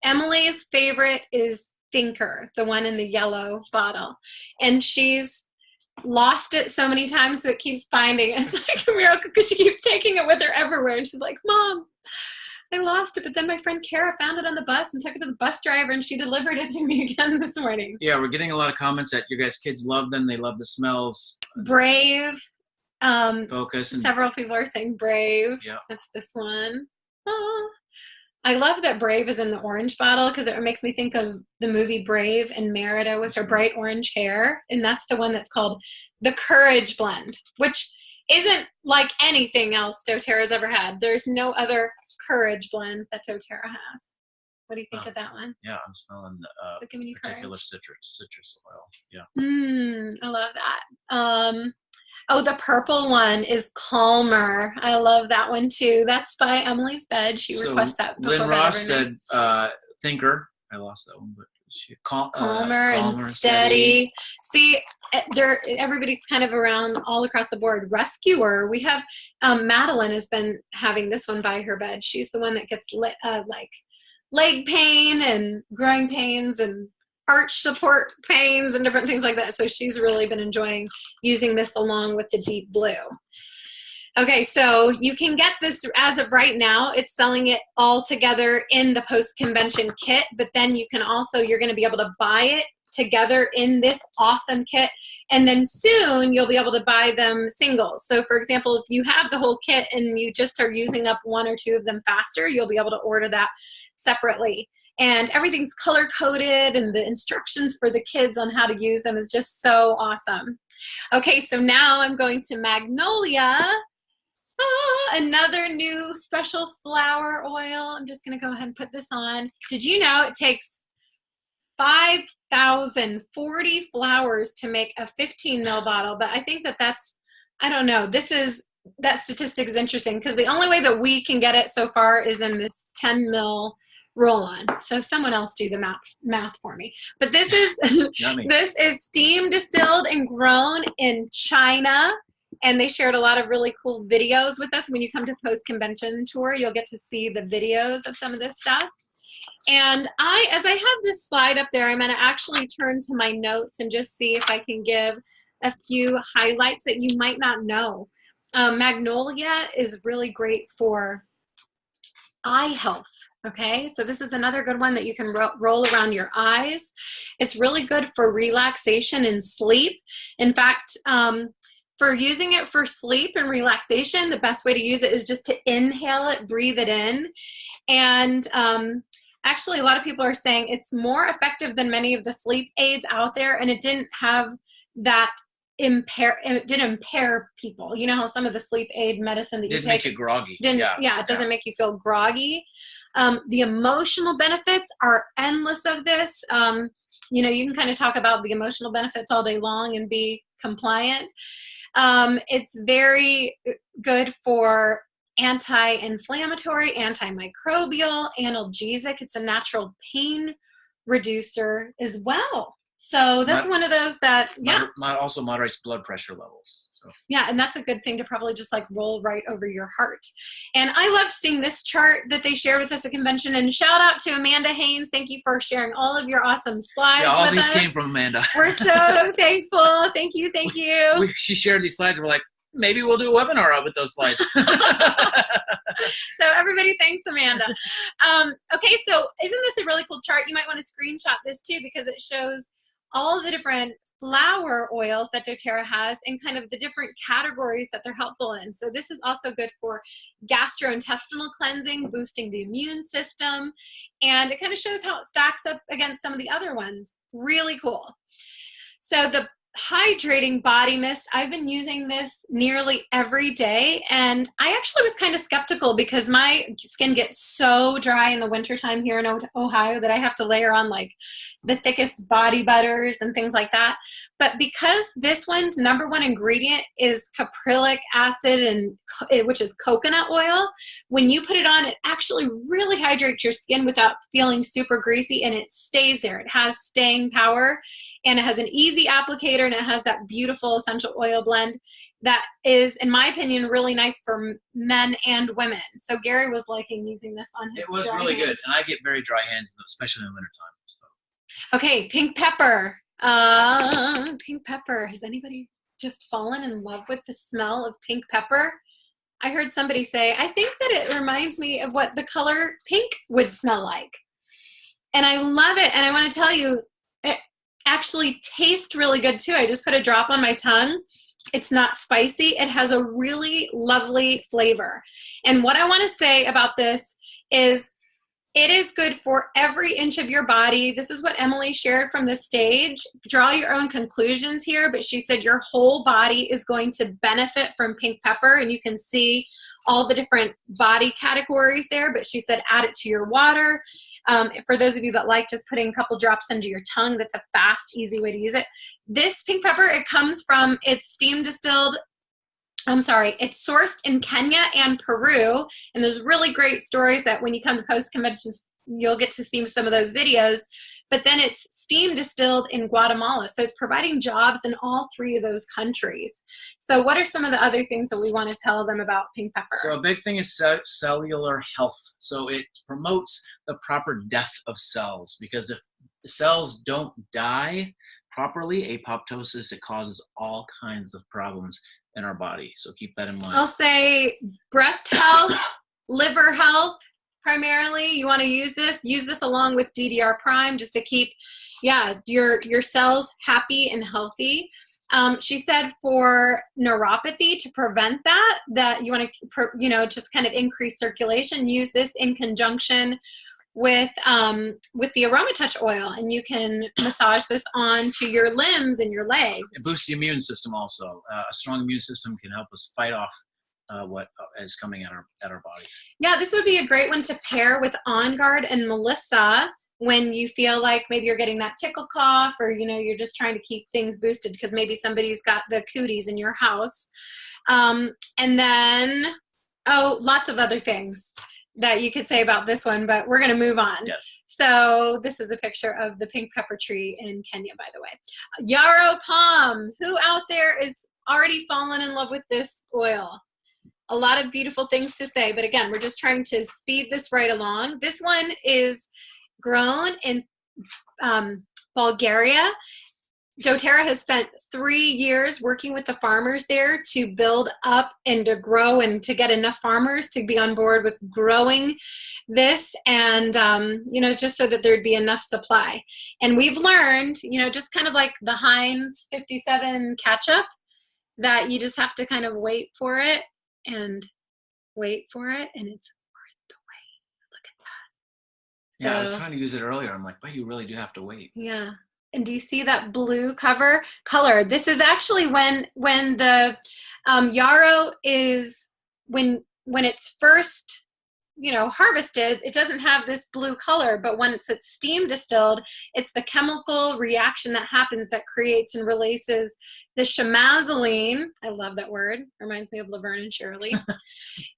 Emily's favorite is Thinker, the one in the yellow bottle. And she's lost it so many times, so it keeps finding it. It's like a miracle because she keeps taking it with her everywhere. And she's like, Mom, I lost it. But then my friend Kara found it on the bus and took it to the bus driver, and she delivered it to me again this morning. Yeah, we're getting a lot of comments that your guys' kids love them. They love the smells. Brave. Focus. And several people are saying Brave. Yeah. That's this one. I love that Brave is in the orange bottle because it makes me think of the movie Brave and Merida with her bright orange hair. And that's the one that's called the Courage Blend, which isn't like anything else doTERRA's ever had. There's no other Courage Blend that doTERRA has. What do you think of that one? Yeah, I'm smelling particular citrus oil. Yeah. I love that. The purple one is Calmer. I love that one too. That's by Emily's Bed. She requests that. Lynn Ross said Thinker. I lost that one, but Calmer and Steady. See, everybody's kind of around all across the board. Rescuer. We have Madeline has been having this one by her bed. She's the one that gets like leg pain and growing pains and arch support pains and different things like that. So she's really been enjoying using this along with the Deep Blue. Okay, so you can get this as of right now. It's selling it all together in the post-convention kit, but then you can also, you're going to be able to buy it together in this awesome kit, and then soon you'll be able to buy them singles. So for example, if you have the whole kit and you just are using up one or two of them faster, you'll be able to order that separately. And everything's color coded, and the instructions for the kids on how to use them is just so awesome. Okay, so now I'm going to Magnolia. Another new special flower oil. I'm just going to go ahead and put this on. Did you know it takes 5,040 flowers to make a 15 ml bottle? But I think that that's, I don't know, that statistic is interesting because the only way that we can get it so far is in this 10 ml roll-on. So someone else do the math for me. But this is this is steam distilled and grown in China. And they shared a lot of really cool videos with us. When you come to post-convention tour, you'll get to see the videos of some of this stuff. And as I have this slide up there, I'm going to actually turn to my notes and just see if I can give a few highlights that you might not know. Magnolia is really great for eye health. Okay, so this is another good one that you can roll around your eyes. It's really good for relaxation and sleep. In fact, for using it for sleep and relaxation, the best way to use it is just to inhale it, breathe it in. And actually, a lot of people are saying it's more effective than many of the sleep aids out there, and it didn't have that it didn't impair people. You know how some of the sleep aid medicine that you take make you groggy. It doesn't make you feel groggy. The emotional benefits are endless of this. You know, you can kind of talk about the emotional benefits all day long and be compliant. It's very good for anti-inflammatory, antimicrobial, analgesic. It's a natural pain reducer as well. So that's one of those that, also moderates blood pressure levels. So. Yeah, and that's a good thing to probably just like roll right over your heart. And I loved seeing this chart that they shared with us at convention. And shout out to Amanda Haynes. Thank you for sharing all of your awesome slides with us. Yeah, all these came from Amanda. We're so thankful. Thank you. Thank you. She shared these slides. We're like, maybe we'll do a webinar with those slides. So everybody thanks Amanda. Okay, so isn't this a really cool chart? You might want to screenshot this too because it shows all the different flower oils that doTERRA has and kind of the different categories that they're helpful in. So this is also good for gastrointestinal cleansing, boosting the immune system, and it kind of shows how it stacks up against some of the other ones. Really cool. So the hydrating body mist, I've been using this nearly every day, and I actually was kind of skeptical because my skin gets so dry in the wintertime here in Ohio that I have to layer on like the thickest body butters and things like that. But because this one's #1 ingredient is caprylic acid, and which is coconut oil, when you put it on, it actually really hydrates your skin without feeling super greasy, and it stays there. It has staying power, and it has an easy applicator, and it has that beautiful essential oil blend that is, in my opinion, really nice for men and women. So Gary was liking using this on his It was really good, and I get very dry hands, especially in the wintertime. So. Okay, pink pepper. Pink pepper. Has anybody just fallen in love with the smell of pink pepper? I heard somebody say, I think that it reminds me of what the color pink would smell like. And I love it, and I want to tell you, it actually tastes really good too. I just put a drop on my tongue. It's not spicy. It has a really lovely flavor. And what I want to say about this is it is good for every inch of your body. This is what Emily shared from the stage. Draw your own conclusions here, but she said your whole body is going to benefit from pink pepper, and you can see all the different body categories there, but she said add it to your water. For those of you that like just putting a couple drops under your tongue, that's a fast, easy way to use it. This pink pepper, it comes from, it's steam distilled, it's sourced in Kenya and Peru, and there's really great stories that when you come to post-conventions, you'll get to see some of those videos, but then it's steam distilled in Guatemala, so it's providing jobs in all 3 of those countries. So what are some of the other things that we want to tell them about pink pepper? So a big thing is cellular health. So it promotes the proper death of cells, because if cells don't die properly, apoptosis, it causes all kinds of problems in our body. So keep that in mind. I'll say breast health, liver health, primarily. You want to use this along with DDR prime just to keep, your cells happy and healthy. She said for neuropathy, to prevent that you want to, just kind of increase circulation, use this in conjunction with the AromaTouch oil, and you can massage this onto your limbs and your legs. It boosts the immune system also. A strong immune system can help us fight off what is coming at our bodies. Yeah, this would be a great one to pair with On Guard and Melissa when you feel like maybe you're getting that tickle cough, or you're just trying to keep things boosted because maybe somebody's got the cooties in your house. And then lots of other things that you could say about this one, but we're going to move on. Yes. So this is a picture of the pink pepper tree in Kenya, by the way. Yarrow Palm. Who out there is already fallen in love with this oil? A lot of beautiful things to say, but again, we're just trying to speed this right along. This one is grown in Bulgaria. doTERRA has spent 3 years working with the farmers there to build up and to grow and to get enough farmers to be on board with growing this, and just so that there'd be enough supply. And we've learned, just kind of like the Heinz 57 ketchup, that you just have to kind of wait for it, and it's worth the wait. Look at that. Yeah, I was trying to use it earlier. I'm like, you really do have to wait. Yeah. And do you see that blue color? This is actually when the yarrow is, when it's first, harvested, it doesn't have this blue color, but when it's steam distilled, it's the chemical reaction that happens that creates and releases the chamazoline. I love that word. Reminds me of Laverne and Shirley.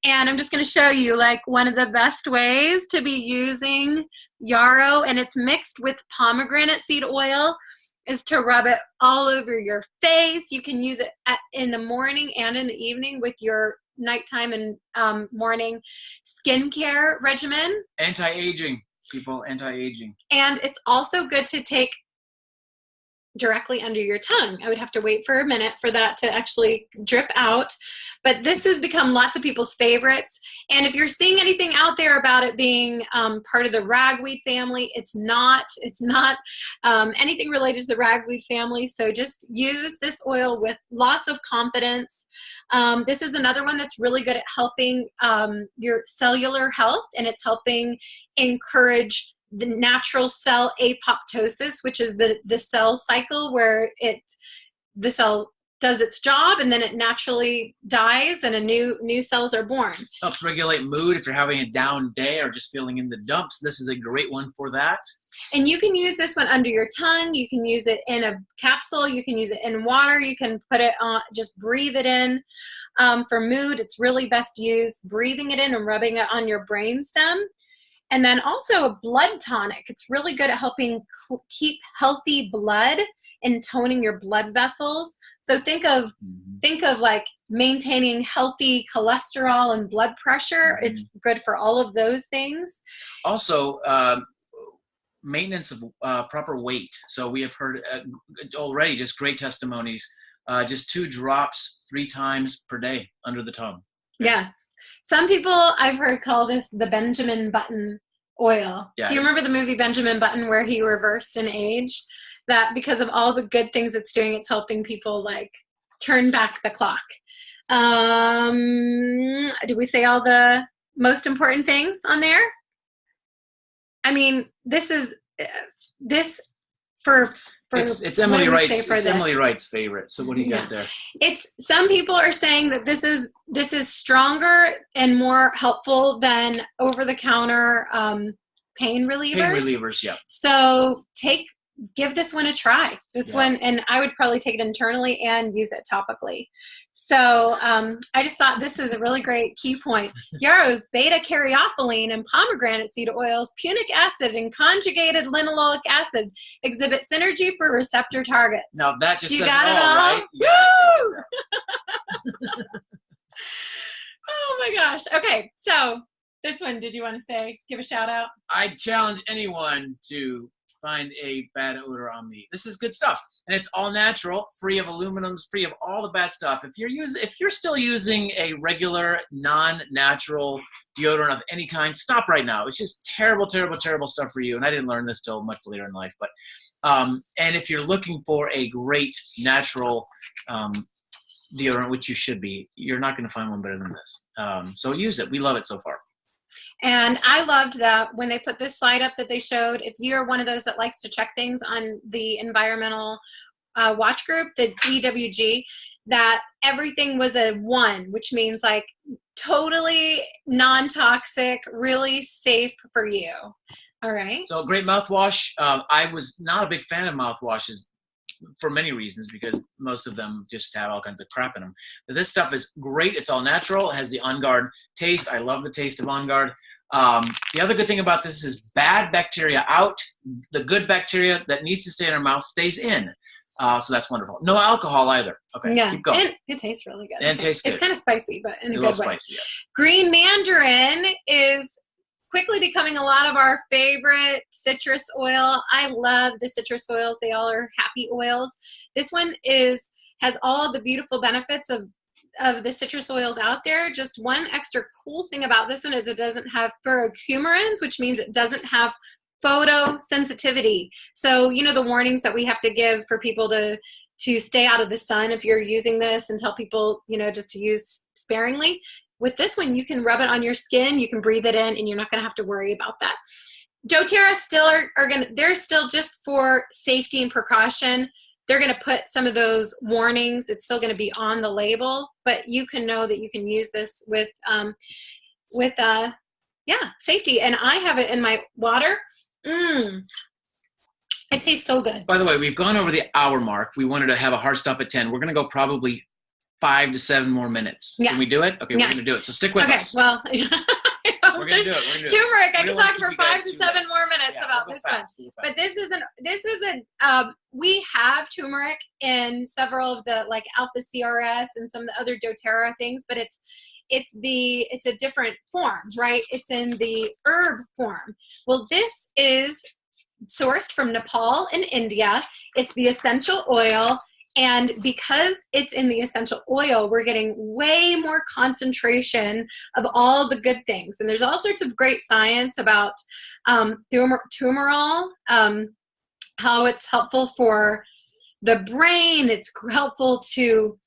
And I'm just going to show you like one of the best ways to be using yarrow, and it's mixed with pomegranate seed oil, is to rub it all over your face. You can use it in the morning and in the evening with your nighttime and morning skincare regimen. Anti-aging, people, anti-aging. And it's also good to take directly under your tongue. I would have to wait for a minute for that to actually drip out. But this has become lots of people's favorites. And if you're seeing anything out there about it being part of the ragweed family, it's not anything related to the ragweed family. So just use this oil with lots of confidence. This is another one that's really good at helping your cellular health, and it's helping encourage the natural cell apoptosis, which is the cell cycle where the cell does its job and then it naturally dies and new cells are born. Helps regulate mood if you're having a down day or just feeling in the dumps. This is a great one for that. And you can use this one under your tongue. You can use it in a capsule. You can use it in water. You can put it on, just breathe it in. For mood, it's really best used breathing it in and rubbing it on your brainstem. And then also a blood tonic. It's really good at helping keep healthy blood and toning your blood vessels. So think of like maintaining healthy cholesterol and blood pressure. It's good for all of those things. Also, maintenance of proper weight. So we have heard already just great testimonies. Just 2 drops 3 times per day under the tongue. Yes. Some people I've heard call this the Benjamin Button oil. Yeah. Do you remember the movie Benjamin Button where he reversed in age? That because of all the good things it's doing, it's helping people like turn back the clock. Did we say all the most important things on there? I mean, this is for it's Emily Wright's. It's Emily Wright's favorite. So what do you got there? It's some people are saying that this is stronger and more helpful than over-the-counter pain relievers. Pain relievers, yeah. So give this one a try. This one, and I would probably take it internally and use it topically. So I just thought this is a really great key point. Yarrow's beta-caryophyllene and pomegranate seed oils, punic acid, and conjugated linoleic acid exhibit synergy for receptor targets. Now that just you says got it all, right? Woo! Oh my gosh. Okay, so this one, did you want to give a shout out? I challenge anyone to find a bad odor on me. This is good stuff, and it's all natural, free of aluminums, free of all the bad stuff. If you're still using a regular, non-natural deodorant of any kind, stop right now. It's just terrible, terrible, terrible stuff for you. And I didn't learn this till much later in life. But and if you're looking for a great natural deodorant, which you should be, you're not going to find one better than this. So use it. We love it so far. And I loved that when they put this slide up that they showed, if you're one of those that likes to check things on the environmental watch group, the EWG, that everything was a 1, which means like totally non-toxic, really safe for you. All right. So great mouthwash. I was not a big fan of mouthwashes for many reasons, because most of them just have all kinds of crap in them. But this stuff is great. It's all natural. It has the On Guard taste. I love the taste of On Guard. The other good thing about this is bad bacteria out. The good bacteria that needs to stay in our mouth stays in. So that's wonderful. No alcohol either. Okay, yeah. Keep going. And it tastes really good. And it tastes good. It's kind of spicy, but in a good way. Spicy, yeah. Green mandarin is quickly becoming a lot of our favorite citrus oil. I love the citrus oils. They all are happy oils. This one has all the beautiful benefits of the citrus oils out there. Just one extra cool thing about this one is it doesn't have furocoumarins, which means it doesn't have photosensitivity. So, you know, the warnings that we have to give for people to stay out of the sun if you're using this, and tell people, you know, just to use sparingly. With this one, you can rub it on your skin, you can breathe it in, and you're not going to have to worry about that. doTERRA still they're still just for safety and precaution. They're going to put some of those warnings. It's still going to be on the label, but you can know that you can use this with safety. And I have it in my water. It tastes so good. By the way, we've gone over the hour mark. We wanted to have a hard stop at 10. We're going to go probably 5 to 7 more minutes. Yeah. Can we do it? Okay, we're going to do it. So stick with us. Well, we're going to do it. Turmeric. I can talk for 5 to 7 more minutes about this one. But this isn't. We have turmeric in several of the like Alpha CRS and some of the other doTERRA things, but it's a different form, right? It's in the herb form. Well, this is sourced from Nepal and India. It's the essential oil. And because it's in the essential oil, we're getting way more concentration of all the good things. And there's all sorts of great science about turmeric, how it's helpful for the brain. It's helpful to,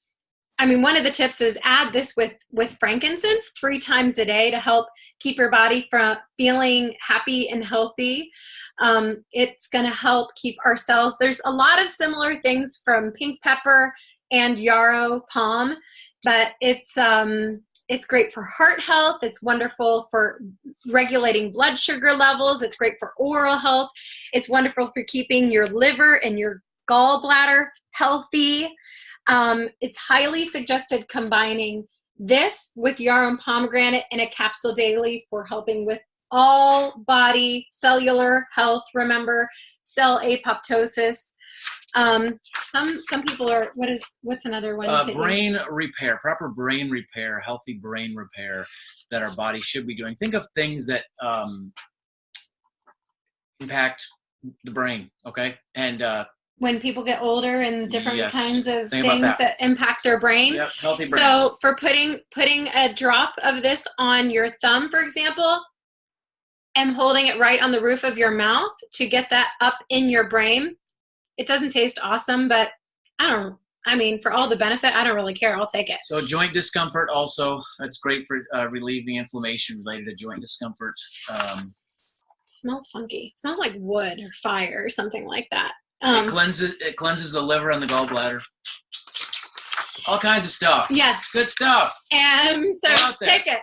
one of the tips is add this with frankincense 3 times a day to help keep your body from feeling happy and healthy. It's going to help keep our cells. There's a lot of similar things from pink pepper and yarrow palm, but it's great for heart health. It's wonderful for regulating blood sugar levels. It's great for oral health. It's wonderful for keeping your liver and your gallbladder healthy. It's highly suggested combining this with yarrow and pomegranate in a capsule daily for helping with all body cellular health. Remember, cell apoptosis. Some people are, what's another one? Brain repair, proper brain repair, healthy brain repair that our body should be doing. Think of things that impact the brain, okay? And when people get older and different kinds of Think things that impact their brain. Yep, healthy brains. So for putting a drop of this on your thumb, for example, and holding it right on the roof of your mouth to get that up in your brain. It doesn't taste awesome, but for all the benefit, I don't really care. I'll take it. So joint discomfort also, that's great for relieving inflammation related to joint discomfort. It smells funky. It smells like wood or fire or something like that. It cleanses the liver and the gallbladder. All kinds of stuff. Yes. Good stuff. And so take it.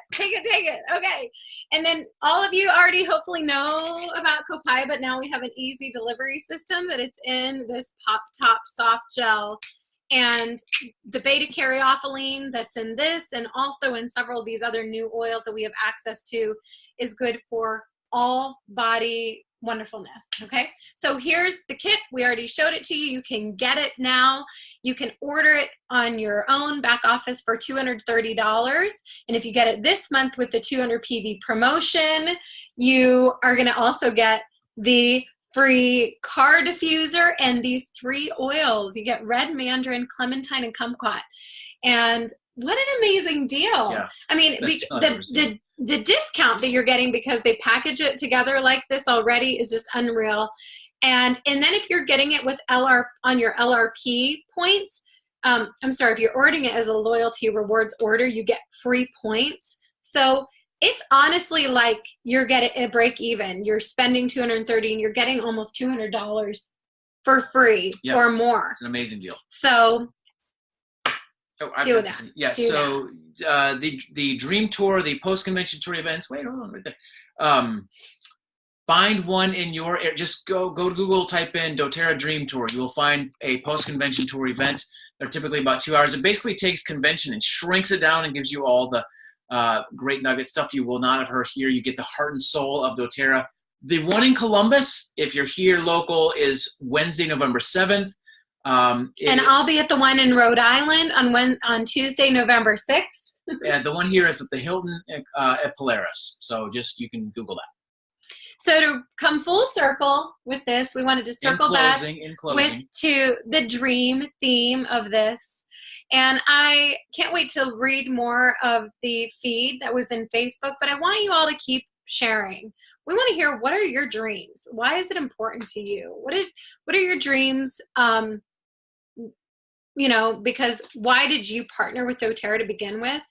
Okay. And then all of you already hopefully know about Copai, but now we have an easy delivery system that it's in this Pop Top soft gel. And the beta caryophyllene that's in this and also in several of these other new oils that we have access to is good for all body wonderfulness. Okay, so here's the kit. We already showed it to you. You can get it now. You can order it on your own back office for $230. And if you get it this month with the 200 PV promotion, you are going to also get the free car diffuser, and these 3 oils. You get red mandarin, clementine, and kumquat. And what an amazing deal. Yeah. I mean, the discount that you're getting because they package it together like this already is just unreal. And then if you're getting it with on your LRP points, I'm sorry, if you're ordering it as a loyalty rewards order, you get free points. So it's honestly like you're getting a break even. You're spending $230 and you're getting almost $200 for free or more. It's an amazing deal. So do that. Yeah. So the Dream Tour, the post-convention tour events. Wait, hold on, right there. Find one in your area. Just go to Google, type in doTERRA Dream Tour. You will find a post-convention tour event. They're typically about 2 hours. It basically takes convention and shrinks it down and gives you all the great nugget stuff you will not have heard here. You get the heart and soul of doTERRA. The one in Columbus, if you're here local, is Wednesday, November 7th. And I'll be at the one in Rhode Island on Tuesday, November 6th. Yeah, the one here is at the Hilton at Polaris. So just, you can Google that. So to come full circle with this, we wanted to circle back to the dream theme of this. And I can't wait to read more of the feed that was in Facebook, but I want you all to keep sharing. We want to hear, what are your dreams? Why is it important to you? What are your dreams? Because why did you partner with doTERRA to begin with?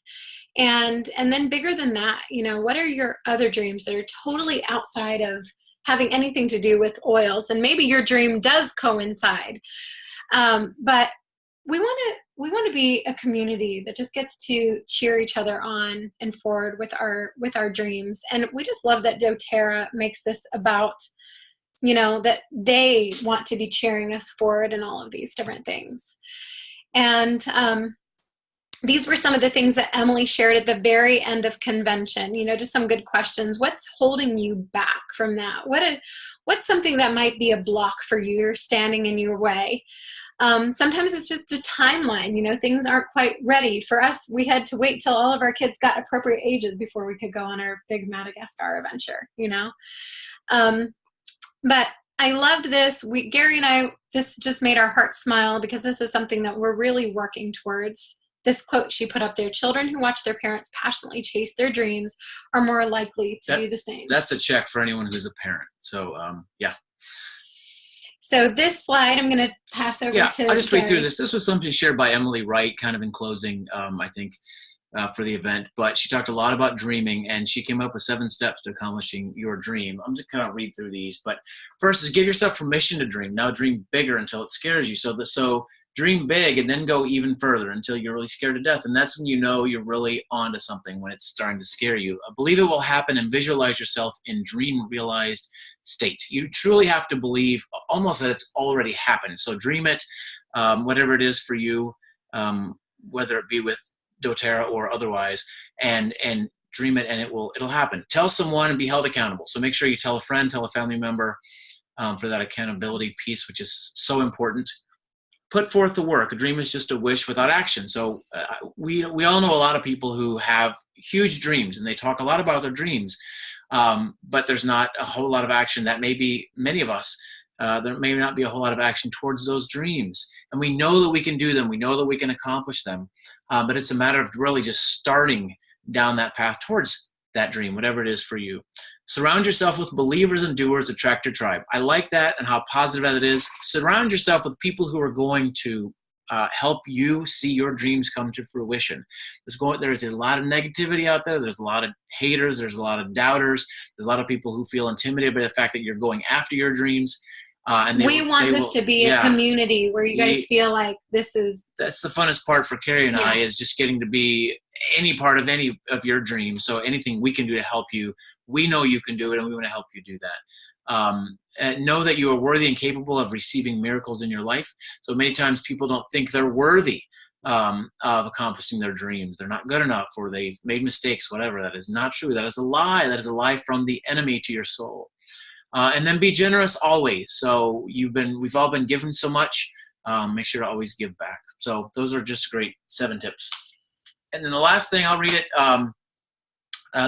And then bigger than that, what are your other dreams that are totally outside of having anything to do with oils? And maybe your dream does coincide. But we want to be a community that just gets to cheer each other on and forward with our dreams. And we just love that doTERRA makes this about, that they want to be cheering us forward in all of these different things. And these were some of the things that Emily shared at the very end of convention, just some good questions. What's holding you back from that? What's something that might be a block for you or standing in your way? Sometimes it's just a timeline, things aren't quite ready. For us, we had to wait till all of our kids got appropriate ages before we could go on our big Madagascar adventure, But I loved this. Gary and I, this just made our hearts smile because this is something that we're really working towards. This quote she put up there: children who watch their parents passionately chase their dreams are more likely to do the same. That's a check for anyone who's a parent. So, yeah. So this slide, I'm going to pass over to I'll just Kari. read through this. This was something shared by Emily Wright, kind of in closing, I think, for the event. But she talked a lot about dreaming, and she came up with 7 steps to accomplishing your dream. I'm just going to read through these. But first is give yourself permission to dream. Now dream bigger until it scares you. So dream big and then go even further until you're really scared to death. And that's when you know you're really onto something, when it's starting to scare you. Believe it will happen and visualize yourself in dream realized state. You truly have to believe almost that it's already happened. So dream it, whatever it is for you, whether it be with doTERRA or otherwise, and dream it, and it'll happen. Tell someone and be held accountable. So make sure you tell a friend, tell a family member, for that accountability piece, which is so important. Put forth the work. A dream is just a wish without action. So we all know a lot of people who have huge dreams, and they talk a lot about their dreams, but there's not a whole lot of action. That may be many of us. There may not be a whole lot of action towards those dreams. And we know that we can do them. We know that we can accomplish them. But it's a matter of really just starting down that path towards that dream, whatever it is for you. Surround yourself with believers and doers. Attract your tribe. I like that and how positive that it is. Surround yourself with people who are going to help you see your dreams come to fruition. There's a lot of negativity out there. There's a lot of haters. There's a lot of doubters. There's a lot of people who feel intimidated by the fact that you're going after your dreams. And we want this to be a community where you guys feel like this is. That's the funnest part for Kari and I, is just getting to be any part of any of your dreams. So anything we can do to help you, we know you can do it, and we want to help you do that. Know that you are worthy and capable of receiving miracles in your life. So many times people don't think they're worthy of accomplishing their dreams. They're not good enough, or they've made mistakes, whatever. That is not true. That is a lie. That is a lie from the enemy to your soul. And then be generous always. So we've all been given so much. Make sure to always give back. So those are just great 7 tips. And then the last thing, I'll read it.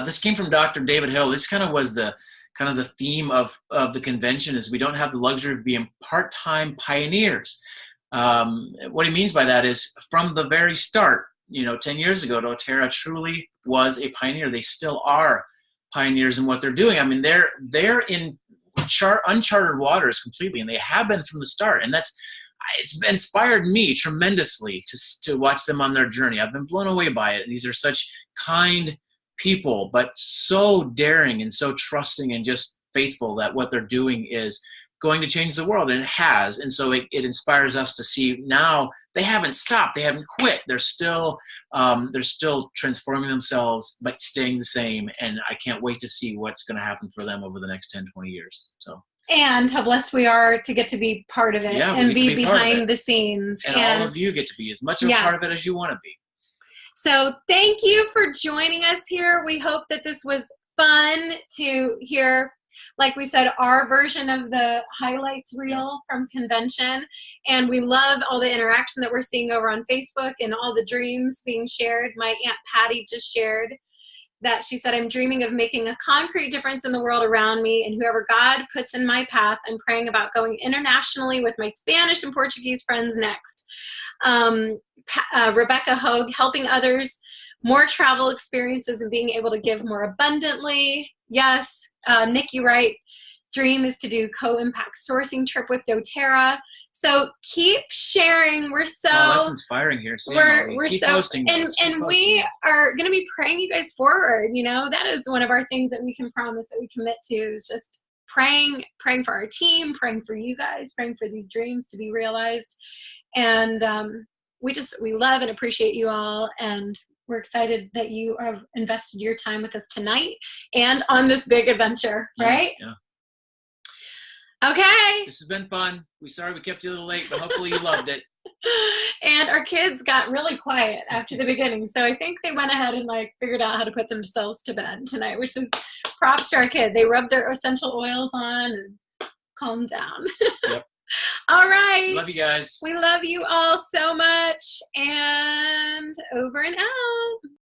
This came from Dr. David Hill. This kind of was the kind of the theme of the convention is we don't have the luxury of being part-time pioneers. What he means by that is from the very start, 10 years ago, doTERRA truly was a pioneer. They still are pioneers in what they're doing. I mean, they're in uncharted waters completely, and they have been from the start. And it's inspired me tremendously to watch them on their journey. I've been blown away by it. These are such kind people, but so daring and so trusting and just faithful that what they're doing is going to change the world, and it has. And so it inspires us to see now they haven't stopped, they haven't quit. They're still transforming themselves, but staying the same. And I can't wait to see what's going to happen for them over the next 10, 20 years. So. And how blessed we are to get to be part of it, and be behind the scenes. And all of you get to be as much of a part of it as you want to be. So thank you for joining us here. We hope that this was fun to hear, like we said, our version of the highlights reel from convention. And we love all the interaction that we're seeing over on Facebook and all the dreams being shared. My Aunt Patty just shared that she said, I'm dreaming of making a concrete difference in the world around me, and whoever God puts in my path, I'm praying about going internationally with my Spanish and Portuguese friends next. Rebecca Hogue, helping others, more travel experiences and being able to give more abundantly. Yes. Nikki Wright, dream is to do co-impact sourcing trip with doTERRA. So keep sharing. We're so that's inspiring here. We're so posting and we are going to be praying you guys forward. That is one of our things that we can promise, that we commit to, is just praying for our team, praying for you guys, praying for these dreams to be realized. And we love and appreciate you all, and we're excited that you have invested your time with us tonight and on this big adventure, right? Yeah. Okay. This has been fun. We're sorry we kept you a little late, but hopefully you loved it. And our kids got really quiet after the beginning, so I think they went ahead and figured out how to put themselves to bed tonight, which is props to our kid. They rubbed their essential oils on and calmed down. Yep. All right. Love you guys. We love you all so much, and over and out.